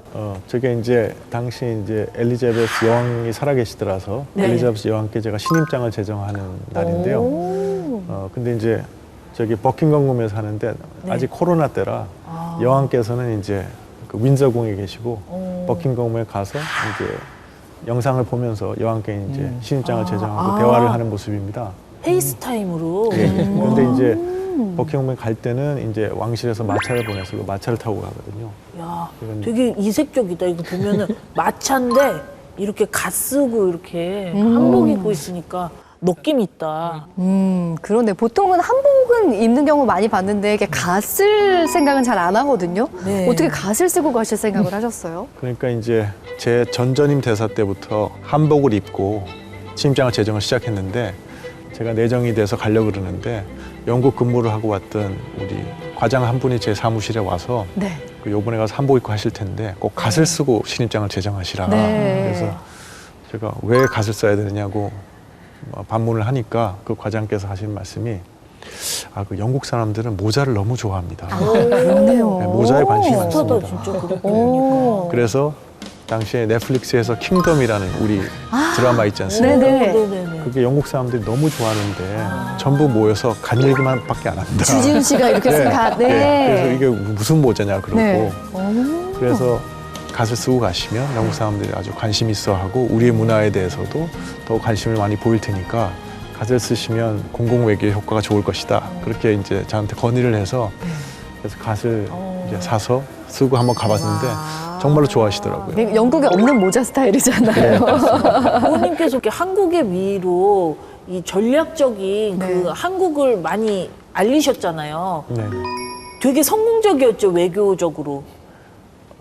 D: 저게 이제 당시 이제 엘리자베스 여왕이 살아계시더라서
B: 네.
D: 엘리자베스 여왕께 제가 신임장을 제정하는 날인데요. 근데 이제 저기 버킹엄 궁에서 하는데 아직 코로나 때라 여왕께서는 이제 그 윈저궁에 계시고 버킹엄에 가서 이제 영상을 보면서 여왕께 이제 신임장을 제정하고 대화를 하는 모습입니다.
B: 페이스타임으로.
D: 예. 그런데 이제 버킹엄에 갈 때는 이제 왕실에서 마차를 보내서 그 마차를 타고 가거든요.
B: 야,
D: 이건-
B: 되게 이색적이다. 이거 보면은 마차인데 이렇게 갓 쓰고 이렇게 한복 입고 있으니까 느낌 있다.
A: 그런데 보통은 한복은 입는 경우 많이 봤는데 이게 갓을 생각은 잘 안 하거든요.
B: 네.
A: 어떻게 갓을 쓰고 가실 생각을 하셨어요?
D: 그러니까 이제 제 전전임 대사 때부터 한복을 입고 신임장을 제정을 시작했는데 제가 내정이 돼서 가려고 그러는데 영국 근무를 하고 왔던 우리 과장 한 분이 제 사무실에 와서
A: 네.
D: 요번에 가서 한복 입고 하실 텐데 꼭 갓을 쓰고 신임장을 제정하시라.
A: 네.
D: 그래서 제가 왜 갓을 써야 되느냐고 반문을 하니까 그 과장께서 하신 말씀이 그 영국 사람들은 모자를 너무 좋아합니다.
A: 그러네요.
D: 네, 모자에 관심이
B: 비슷하다,
D: 많습니다.
B: 진짜 그렇게
A: 오.
B: 보니까.
D: 그래서 당시에 넷플릭스에서 킹덤이라는 우리 드라마 있지 않습니까?
A: 네네.
B: 네네네.
D: 그게 영국 사람들이 너무 좋아하는데 전부 모여서 간 얘기만밖에 안 합니다.
A: 주지훈 씨가 이렇게 다, 네.
D: 그래서 이게 무슨 모자냐 그러고
A: 네.
D: 그래서 갓을 쓰고 가시면 영국 사람들이 아주 관심 있어 하고 우리의 문화에 대해서도 더 관심을 많이 보일 테니까 갓을 쓰시면 공공외교 효과가 좋을 것이다. 그렇게 이제 저한테 건의를 해서 그래서 갓을 이제 사서 쓰고 한번 가봤는데 정말로 좋아하시더라고요.
A: 네, 영국에 없는 모자 스타일이잖아요.
B: 부모님께서 이렇게 한국의 미로 이 전략적인
A: 네.
B: 그 한국을 많이 알리셨잖아요.
D: 네.
B: 되게 성공적이었죠, 외교적으로.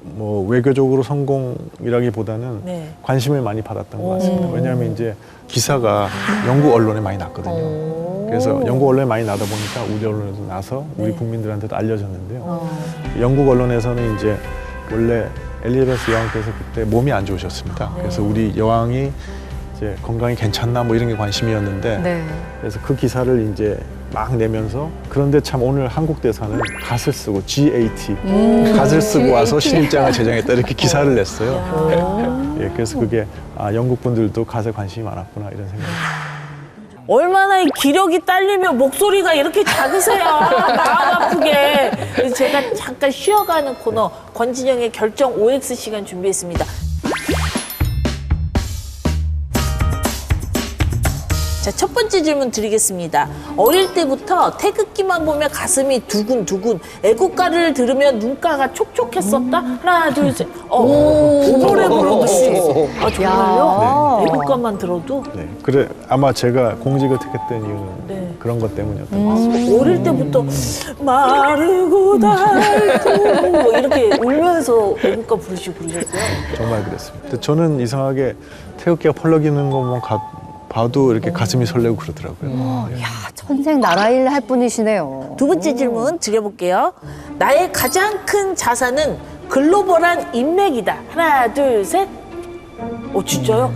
D: 뭐 외교적으로 성공이라기보다는
B: 네.
D: 관심을 많이 받았던 것 같습니다. 왜냐하면 이제 기사가 영국 언론에 많이 났거든요. 그래서 영국 언론에 많이 나다 보니까 우리 언론에도 나서 우리
B: 네.
D: 국민들한테도 알려졌는데요. 영국 언론에서는 이제 원래 엘리자베스 여왕께서 그때 몸이 안 좋으셨습니다. 그래서 우리 여왕이 이제 건강이 괜찮나 뭐 이런 게 관심이었는데
A: 네.
D: 그래서 그 기사를 이제 막 내면서 그런데 참 오늘 한국 대사는 갓을 쓰고 GAT 갓을 쓰고 와서 신일장을 제정했다 이렇게 기사를 냈어요. 예, 그래서 그게 아, 영국 분들도 갓에 관심이 많았구나 이런 생각이
B: 얼마나 이 기력이 딸리면 목소리가 이렇게 작으세요. 마음 아프게. 그래서 제가 잠깐 쉬어가는 코너 권진영의 결정 OX 시간 준비했습니다. 자, 첫 번째 질문 드리겠습니다. 어릴 때부터 태극기만 보면 가슴이 두근두근, 애국가를 들으면 눈가가 촉촉했었다? 하나, 둘, 셋. 노래 부르듯이. 아, 정말요? 애국가만 들어도?
D: 네, 그래 아마 제가 공직을 택했던 이유는
B: 네.
D: 그런 것 때문이었던 것 같습니다.
B: 어릴 때부터 마르고 닳고 뭐 이렇게 울면서 애국가 부르시고 그러셨어요?
D: 정말 그랬습니다. 근데 저는 이상하게 태극기가 펄럭이는 것만 봐도 이렇게 가슴이 설레고 그러더라고요. 네.
A: 야, 천생 나라일 할 분이시네요.
B: 두 번째 질문 드려볼게요. 나의 가장 큰 자산은 글로벌한 인맥이다. 하나, 둘, 셋. 진짜요?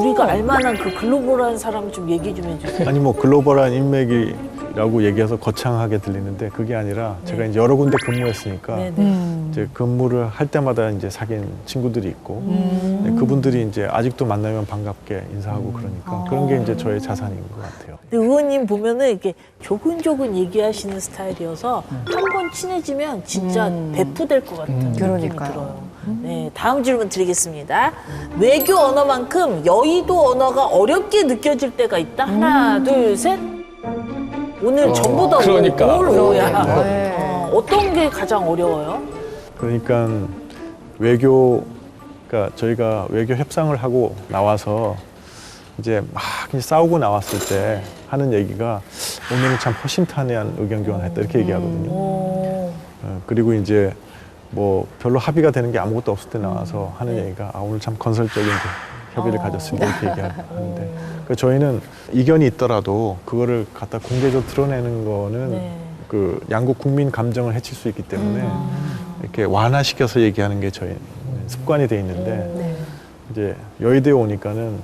B: 우리가 알만한 그 글로벌한 사람 좀 얘기 좀 해주세요.
D: 아니 뭐 글로벌한 인맥이라고 얘기해서 거창하게 들리는데 그게 아니라 제가 이제 여러 군데 근무했으니까
B: 네네.
D: 이제 근무를 할 때마다 이제 사귄 친구들이 있고 네, 그분들이 이제 아직도 만나면 반갑게 인사하고 그러니까 그런 게 이제 저의 자산인 것 같아요.
B: 근데 의원님 보면은 이렇게 조근조근 얘기하시는 스타일이어서 한 번 친해지면 진짜 배프될 것 같은 느낌이
A: 그러니까요.
B: 들어요. 네, 다음 질문 드리겠습니다. 외교 언어만큼 여의도 언어가 어렵게 느껴질 때가 있다. 하나, 둘, 셋. 오늘 전부 다
C: 그러니까.
B: 오야.
A: 네.
B: 어떤 게 가장 어려워요?
D: 그러니까 그러니까 저희가 외교 협상을 하고 나와서 이제 막 이제 싸우고 나왔을 때 하는 얘기가 오늘은 참 허심탄회한 의견 교환했다 이렇게 얘기하거든요. 그리고 이제 뭐 별로 합의가 되는 게 아무것도 없을 때 나와서 하는 얘기가 오늘 참 건설적인 협의를 가졌습니다 이렇게 얘기하는데 그러니까 저희는 이견이 있더라도 그거를 갖다 공개적으로 드러내는 거는 그 양국 국민 감정을 해칠 수 있기 때문에 이렇게 완화시켜서 얘기하는 게 저희 습관이 돼 있는데 이제 여의도에 오니까는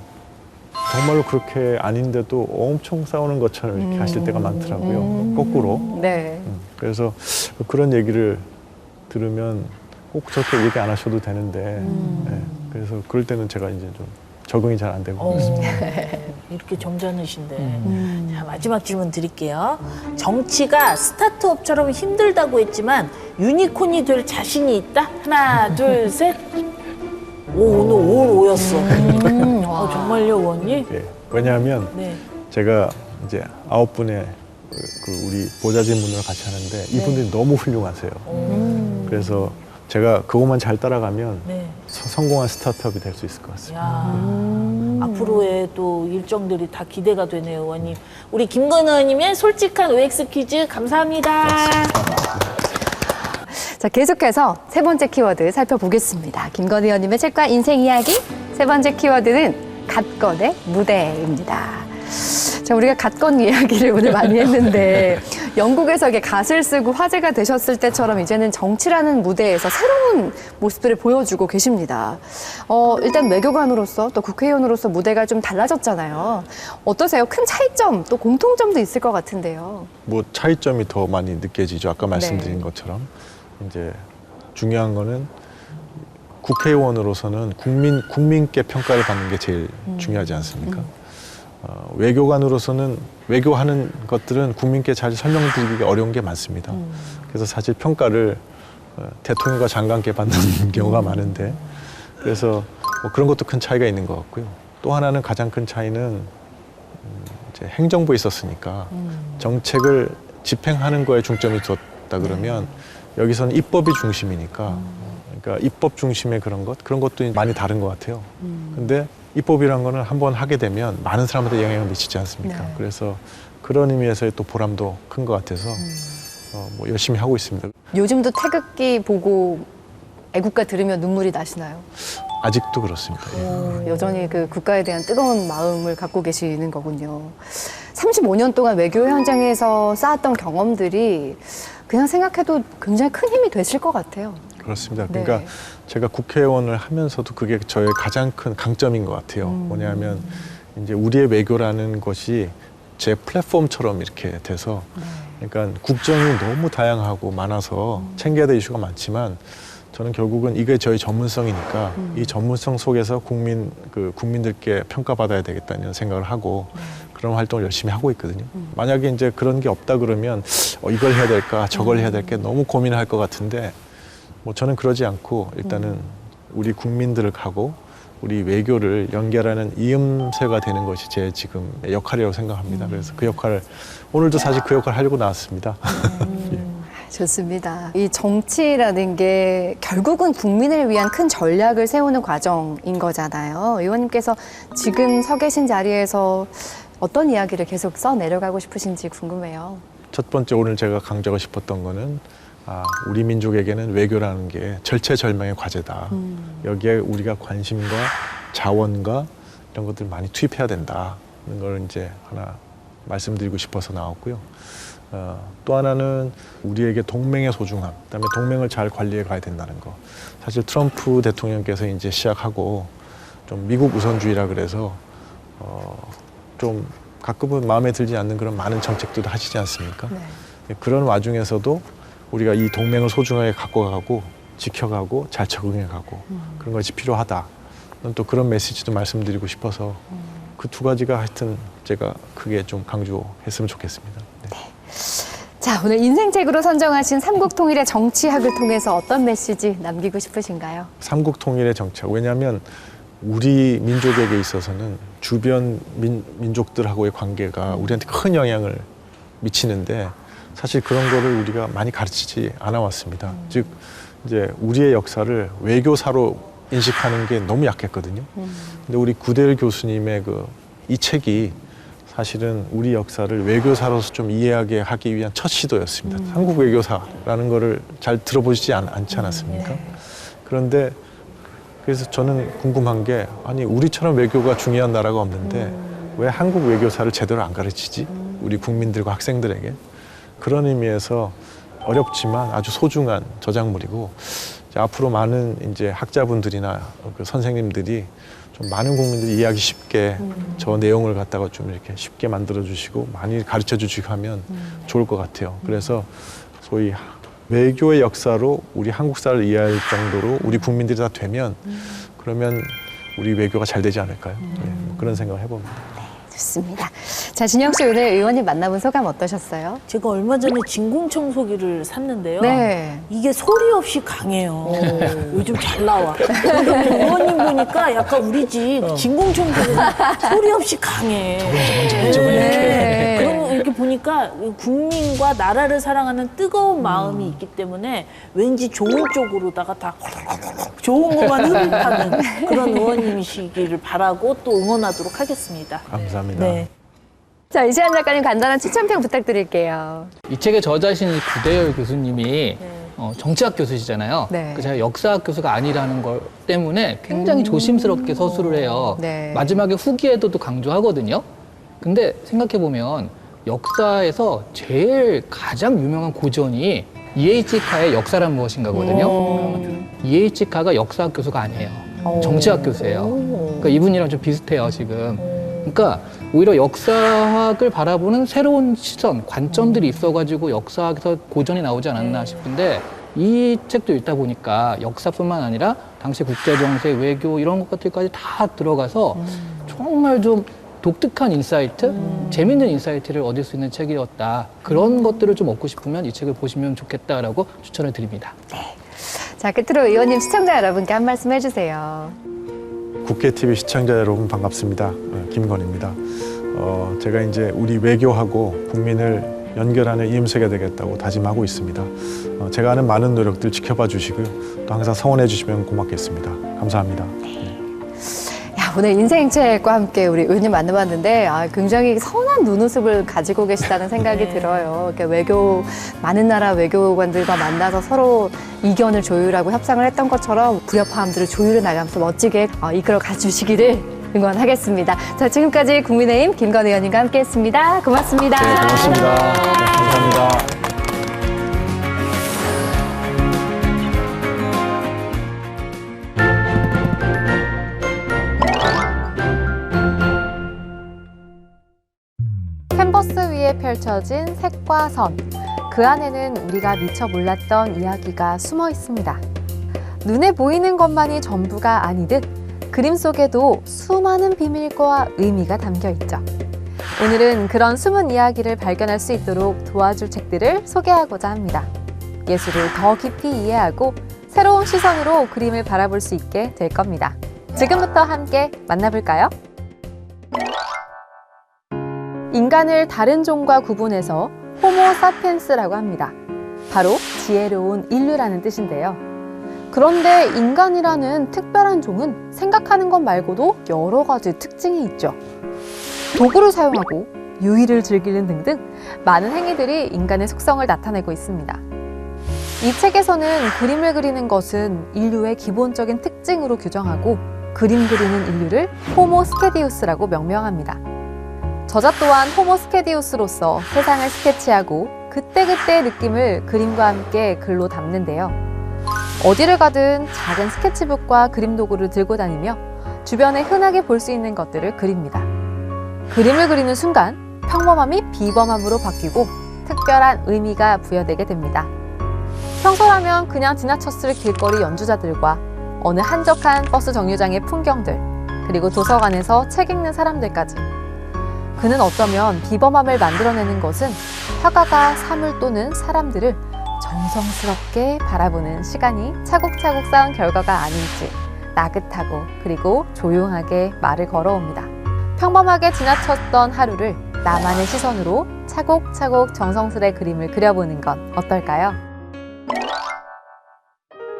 D: 정말로 그렇게 아닌데도 엄청 싸우는 것처럼 이렇게 하실 때가 많더라고요. 거꾸로.
A: 네.
D: 그래서 그런 얘기를 들으면 꼭 저렇게 얘기 안 하셔도 되는데 네. 그래서 그럴 때는 제가 이제 좀 적응이 잘 안 되고 그렇습니다.
B: 이렇게 점잖으신데. 자, 마지막 질문 드릴게요. 정치가 스타트업처럼 힘들다고 했지만 유니콘이 될 자신이 있다? 하나, 둘, 셋. 오늘 5였어. 정말요, 의원님?
D: 예. 왜냐하면
B: 네.
D: 제가 이제 9분의 그 우리 보좌진분들 같이 하는데 이분들이 너무 훌륭하세요. 그래서 제가 그것만 잘 따라가면
B: 네.
D: 성공한 스타트업이 될 수 있을 것 같습니다.
B: 야, 앞으로의 또 일정들이 다 기대가 되네요, 의원님. 우리 김건희 의원님의 솔직한 OX 퀴즈 감사합니다.
A: 자, 계속해서 세 번째 키워드 살펴보겠습니다. 김건희 의원님의 책과 인생 이야기. 세 번째 키워드는 갓건의 무대입니다. 자, 우리가 갓건 이야기를 오늘 많이 했는데 영국에서 이게 갓을 쓰고 화제가 되셨을 때처럼 이제는 정치라는 무대에서 새로운 모습들을 보여주고 계십니다. 일단 외교관으로서 또 국회의원으로서 무대가 좀 달라졌잖아요. 어떠세요? 큰 차이점 또 공통점도 있을 것 같은데요.
D: 뭐 차이점이 더 많이 느껴지죠. 아까 말씀드린 것처럼 이제 중요한 거는 국회의원으로서는 국민께 평가를 받는 게 제일 중요하지 않습니까? 외교관으로서는 외교하는 것들은 국민께 잘 설명드리기가 어려운 게 많습니다. 그래서 사실 평가를 대통령과 장관께 받는 경우가 많은데, 그래서 뭐 그런 것도 큰 차이가 있는 것 같고요. 또 하나는 가장 큰 차이는 이제 행정부에 있었으니까 정책을 집행하는 거에 중점이 뒀다 그러면 여기서는 입법이 중심이니까, 그러니까 입법 중심의 그런 것도 많이 다른 것 같아요. 근데 입법이란 거는 한번 하게 되면 많은 사람한테 영향을 미치지 않습니까?
A: 네.
D: 그래서 그런 의미에서의 또 보람도 큰 것 같아서 뭐 열심히 하고 있습니다.
A: 요즘도 태극기 보고 애국가 들으면 눈물이 나시나요?
D: 아직도 그렇습니다. 예.
A: 여전히 그 국가에 대한 뜨거운 마음을 갖고 계시는 거군요. 35년 동안 외교 현장에서 쌓았던 경험들이 그냥 생각해도 굉장히 큰 힘이 되실 것 같아요.
D: 그렇습니다.
A: 네.
D: 그러니까 제가 국회의원을 하면서도 그게 저의 가장 큰 강점인 것 같아요. 뭐냐면 이제 우리의 외교라는 것이 제 플랫폼처럼 이렇게 돼서, 그러니까 국정이 너무 다양하고 많아서 챙겨야 될 이슈가 많지만 저는 결국은 이게 저희 전문성이니까 이 전문성 속에서 국민들께 평가받아야 되겠다는 생각을 하고 그런 활동을 열심히 하고 있거든요. 만약에 이제 그런 게 없다 그러면 이걸 해야 될까 저걸 해야 될까 너무 고민할 것 같은데, 뭐 저는 그러지 않고 일단은 우리 국민들을 하고 우리 외교를 연결하는 이음새가 되는 것이 제 지금 역할이라고 생각합니다. 그래서 그 역할을 오늘도 사실 그 역할을 하려고 나왔습니다.
A: 좋습니다. 이 정치라는 게 결국은 국민을 위한 큰 전략을 세우는 과정인 거잖아요. 의원님께서 지금 서 계신 자리에서 어떤 이야기를 계속 써 내려가고 싶으신지 궁금해요.
D: 첫 번째 오늘 제가 강조하고 싶었던 거는 우리 민족에게는 외교라는 게 절체절명의 과제다. 여기에 우리가 관심과 자원과 이런 것들 많이 투입해야 된다는 걸 이제 하나 말씀드리고 싶어서 나왔고요. 또 하나는 우리에게 동맹의 소중함, 그다음에 동맹을 잘 관리해 가야 된다는 거. 사실 트럼프 대통령께서 이제 시작하고 좀 미국 우선주의라 그래서 좀 가끔은 마음에 들지 않는 그런 많은 정책들도 하시지 않습니까?
A: 네.
D: 그런 와중에서도 우리가 이 동맹을 소중하게 갖고 가고 지켜가고 잘 적응해 가고 그런 것이 필요하다. 또 그런 메시지도 말씀드리고 싶어서 그 두 가지가 하여튼 제가 크게 좀 강조했으면 좋겠습니다. 네.
A: 자, 오늘 인생책으로 선정하신 삼국 통일의 정치학을 통해서 어떤 메시지 남기고 싶으신가요?
D: 삼국 통일의 정책. 왜냐하면 우리 민족에게 있어서는 주변 민족들하고의 관계가 우리한테 큰 영향을 미치는데 사실 그런 거를 우리가 많이 가르치지 않아 왔습니다. 즉 이제 우리의 역사를 외교사로 인식하는 게 너무 약했거든요. 근데 우리 구대일 교수님의 이 책이 사실은 우리 역사를 외교사로서 좀 이해하게 하기 위한 첫 시도였습니다. 한국 외교사라는 거를 잘 들어보시지 않지 않았습니까? 그런데 그래서 저는 궁금한 게 우리처럼 외교가 중요한 나라가 없는데 왜 한국 외교사를 제대로 안 가르치지? 우리 국민들과 학생들에게. 그런 의미에서 어렵지만 아주 소중한 저작물이고 앞으로 많은 이제 학자분들이나 그 선생님들이 좀 많은 국민들이 이해하기 쉽게 저 내용을 갖다가 좀 이렇게 쉽게 만들어 주시고 많이 가르쳐 주시고 하면 좋을 것 같아요. 그래서 소위 외교의 역사로 우리 한국사를 이해할 정도로 우리 국민들이 다 되면 그러면 우리 외교가 잘 되지 않을까요? 네, 뭐 그런 생각을 해봅니다.
A: 좋습니다. 자, 진영 씨 오늘 의원님 만나본 소감 어떠셨어요?
B: 제가 얼마 전에 진공청소기를 샀는데요.
A: 네.
B: 이게 소리 없이 강해요. 요즘 잘 나와. 그리고 의원님 보니까 약간 우리 집 진공청소기가 소리 없이 강해.
A: 네.
B: 그럼 이렇게 보니까 국민과 나라를 사랑하는 뜨거운 마음이 있기 때문에 왠지 좋은 쪽으로다가 다 좋은 것만 흡입하는 그런 의원님이시기를 바라고 또 응원하도록 하겠습니다.
D: 감사합니다.
B: 네.
A: 자, 이시안 작가님 간단한 추천평 부탁드릴게요.
C: 이 책의 저자신 구대열 교수님이 정치학 교수시잖아요.
A: 네.
C: 그 제가 역사학 교수가 아니라는 것 때문에 굉장히 조심스럽게 서술을 해요.
A: 네.
C: 마지막에 후기에도 또 강조하거든요. 근데 생각해보면 역사에서 제일 가장 유명한 고전이 E.H. 카의 역사란 무엇인가거든요. E.H. 카가 역사학 교수가 아니에요. 정치학 교수예요. 그러니까 이분이랑 좀 비슷해요, 지금. 그러니까 오히려 역사학을 바라보는 새로운 시선, 관점들이 있어가지고 역사학에서 고전이 나오지 않았나 싶은데 이 책도 읽다 보니까 역사뿐만 아니라 당시 국제정세, 외교 이런 것들까지 다 들어가서 정말 좀 독특한 인사이트, 재밌는 인사이트를 얻을 수 있는 책이었다. 그런 것들을 좀 얻고 싶으면 이 책을 보시면 좋겠다라고 추천을 드립니다.
A: 자, 끝으로 의원님 시청자 여러분께 한 말씀 해주세요.
D: 국회TV 시청자 여러분 반갑습니다. 김건희입니다. 제가 이제 우리 외교하고 국민을 연결하는 이음새가 되겠다고 다짐하고 있습니다. 제가 하는 많은 노력들 지켜봐 주시고요. 또 항상 성원해 주시면 고맙겠습니다. 감사합니다.
A: 야, 오늘 인생책과 함께 우리 의원님 만나봤는데 굉장히 선한 눈웃음을 가지고 계시다는 생각이 들어요. 이렇게 많은 나라 외교관들과 만나서 서로 이견을 조율하고 협상을 했던 것처럼 불협화음들을 조율해 나가면서 멋지게 이끌어 가주시기를 응원하겠습니다. 자, 지금까지 국민의힘 김건희 의원님과 함께했습니다. 고맙습니다.
D: 네, 고맙습니다. 네, 감사합니다.
E: 캔버스 위에 펼쳐진 색과 선. 그 안에는 우리가 미처 몰랐던 이야기가 숨어 있습니다. 눈에 보이는 것만이 전부가 아니듯 그림 속에도 수많은 비밀과 의미가 담겨 있죠. 오늘은 그런 숨은 이야기를 발견할 수 있도록 도와줄 책들을 소개하고자 합니다. 예술을 더 깊이 이해하고 새로운 시선으로 그림을 바라볼 수 있게 될 겁니다. 지금부터 함께 만나볼까요? 인간을 다른 종과 구분해서 호모 사피엔스라고 합니다. 바로 지혜로운 인류라는 뜻인데요. 그런데 인간이라는 특별한 종은 생각하는 것 말고도 여러 가지 특징이 있죠. 도구를 사용하고 유의를 즐기는 등등 많은 행위들이 인간의 속성을 나타내고 있습니다. 이 책에서는 그림을 그리는 것은 인류의 기본적인 특징으로 규정하고 그림 그리는 인류를 호모 스케디우스라고 명명합니다. 저자 또한 호모 스케디우스로서 세상을 스케치하고 그때그때의 느낌을 그림과 함께 글로 담는데요. 어디를 가든 작은 스케치북과 그림 도구를 들고 다니며 주변에 흔하게 볼 수 있는 것들을 그립니다. 그림을 그리는 순간 평범함이 비범함으로 바뀌고 특별한 의미가 부여되게 됩니다. 평소라면 그냥 지나쳤을 길거리 연주자들과 어느 한적한 버스 정류장의 풍경들, 그리고 도서관에서 책 읽는 사람들까지. 그는 어쩌면 비범함을 만들어내는 것은 화가가 사물 또는 사람들을 정성스럽게 바라보는 시간이 차곡차곡 쌓은 결과가 아닐지 나긋하고 그리고 조용하게 말을 걸어옵니다. 평범하게 지나쳤던 하루를 나만의 시선으로 차곡차곡 정성스레 그림을 그려보는 건 어떨까요?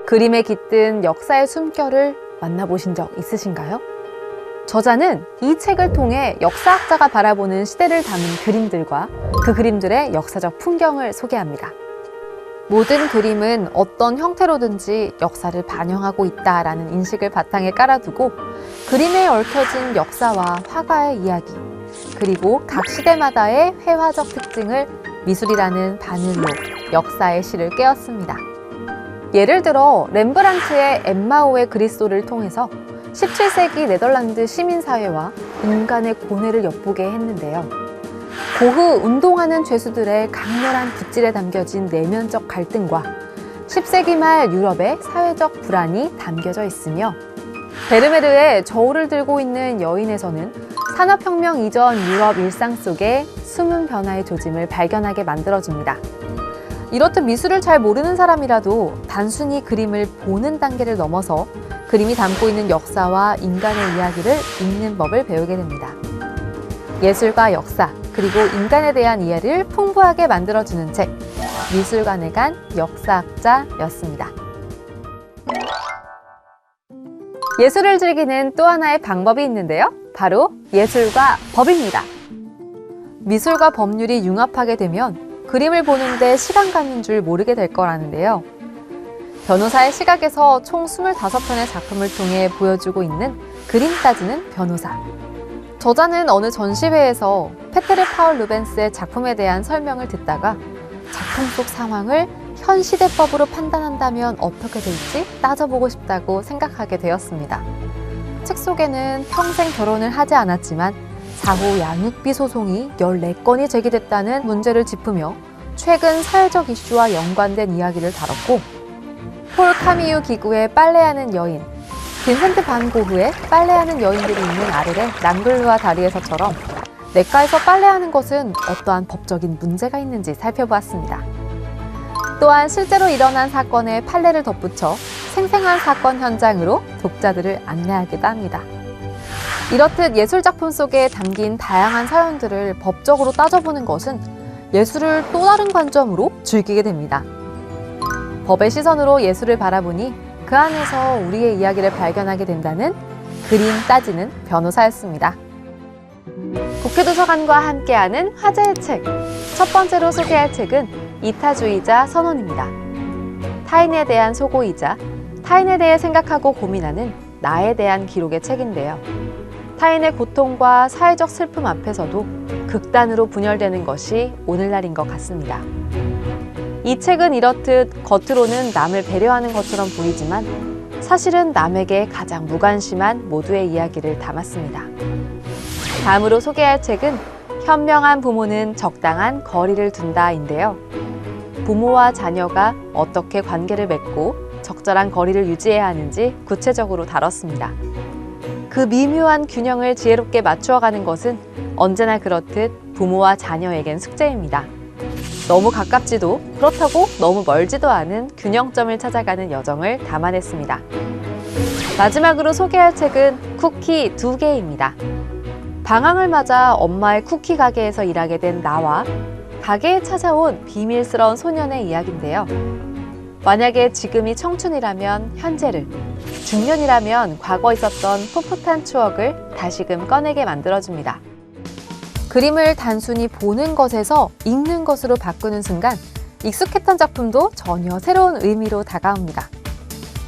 E: 그림에 깃든 역사의 숨결을 만나보신 적 있으신가요? 저자는 이 책을 통해 역사학자가 바라보는 시대를 담은 그림들과 그 그림들의 역사적 풍경을 소개합니다. 모든 그림은 어떤 형태로든지 역사를 반영하고 있다라는 인식을 바탕에 깔아두고 그림에 얽혀진 역사와 화가의 이야기, 그리고 각 시대마다의 회화적 특징을 미술이라는 바늘로 역사의 실을 깨었습니다. 예를 들어 렘브란트의 엠마오의 그리스도를 통해서 17세기 네덜란드 시민사회와 인간의 고뇌를 엿보게 했는데요. 고흐 운동하는 죄수들의 강렬한 붓질에 담겨진 내면적 갈등과 10세기 말 유럽의 사회적 불안이 담겨져 있으며 베르메르의 저울을 들고 있는 여인에서는 산업혁명 이전 유럽 일상 속의 숨은 변화의 조짐을 발견하게 만들어줍니다. 이렇듯 미술을 잘 모르는 사람이라도 단순히 그림을 보는 단계를 넘어서 그림이 담고 있는 역사와 인간의 이야기를 읽는 법을 배우게 됩니다. 예술과 역사, 그리고 인간에 대한 이해를 풍부하게 만들어주는 책, 미술관에 간 역사학자였습니다. 예술을 즐기는 또 하나의 방법이 있는데요. 바로 예술과 법입니다. 미술과 법률이 융합하게 되면 그림을 보는데 시간 가는 줄 모르게 될 거라는데요. 변호사의 시각에서 총 25편의 작품을 통해 보여주고 있는 그림 따지는 변호사. 저자는 어느 전시회에서 페테르 파울 루벤스의 작품에 대한 설명을 듣다가 작품 속 상황을 현 시대법으로 판단한다면 어떻게 될지 따져보고 싶다고 생각하게 되었습니다. 책 속에는 평생 결혼을 하지 않았지만 사후 양육비 소송이 14건이 제기됐다는 문제를 짚으며 최근 사회적 이슈와 연관된 이야기를 다뤘고 폴 카미유 기구의 빨래하는 여인, 빈센트 반 고흐의 빨래하는 여인들이 있는 아르레 랑글루아 다리에서처럼 냇가에서 빨래하는 것은 어떠한 법적인 문제가 있는지 살펴보았습니다. 또한 실제로 일어난 사건에 판례를 덧붙여 생생한 사건 현장으로 독자들을 안내하기도 합니다. 이렇듯 예술작품 속에 담긴 다양한 사연들을 법적으로 따져보는 것은 예술을 또 다른 관점으로 즐기게 됩니다. 법의 시선으로 예술을 바라보니 그 안에서 우리의 이야기를 발견하게 된다는 그림 따지는 변호사였습니다. 국회도서관과 함께하는 화제의 책. 첫 번째로 소개할 책은 이타주의자 선언입니다. 타인에 대한 소고이자 타인에 대해 생각하고 고민하는 나에 대한 기록의 책인데요. 타인의 고통과 사회적 슬픔 앞에서도 극단으로 분열되는 것이 오늘날인 것 같습니다. 이 책은 이렇듯 겉으로는 남을 배려하는 것처럼 보이지만 사실은 남에게 가장 무관심한 모두의 이야기를 담았습니다. 다음으로 소개할 책은 현명한 부모는 적당한 거리를 둔다인데요. 부모와 자녀가 어떻게 관계를 맺고 적절한 거리를 유지해야 하는지 구체적으로 다뤘습니다. 그 미묘한 균형을 지혜롭게 맞추어가는 것은 언제나 그렇듯 부모와 자녀에겐 숙제입니다. 너무 가깝지도 그렇다고 너무 멀지도 않은 균형점을 찾아가는 여정을 담아냈습니다. 마지막으로 소개할 책은 쿠키 2개입니다. 방학을 맞아 엄마의 쿠키 가게에서 일하게 된 나와 가게에 찾아온 비밀스러운 소년의 이야기인데요. 만약에 지금이 청춘이라면 현재를, 중년이라면 과거 있었던 풋풋한 추억을 다시금 꺼내게 만들어줍니다. 그림을 단순히 보는 것에서 읽는 것으로 바꾸는 순간 익숙했던 작품도 전혀 새로운 의미로 다가옵니다.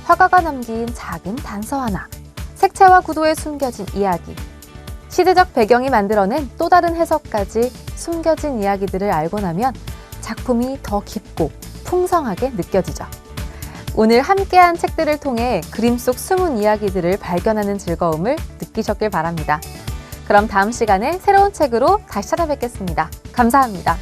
E: 화가가 남긴 작은 단서 하나, 색채와 구도에 숨겨진 이야기, 시대적 배경이 만들어낸 또 다른 해석까지 숨겨진 이야기들을 알고 나면 작품이 더 깊고 풍성하게 느껴지죠. 오늘 함께한 책들을 통해 그림 속 숨은 이야기들을 발견하는 즐거움을 느끼셨길 바랍니다. 그럼 다음 시간에 새로운 책으로 다시 찾아뵙겠습니다. 감사합니다.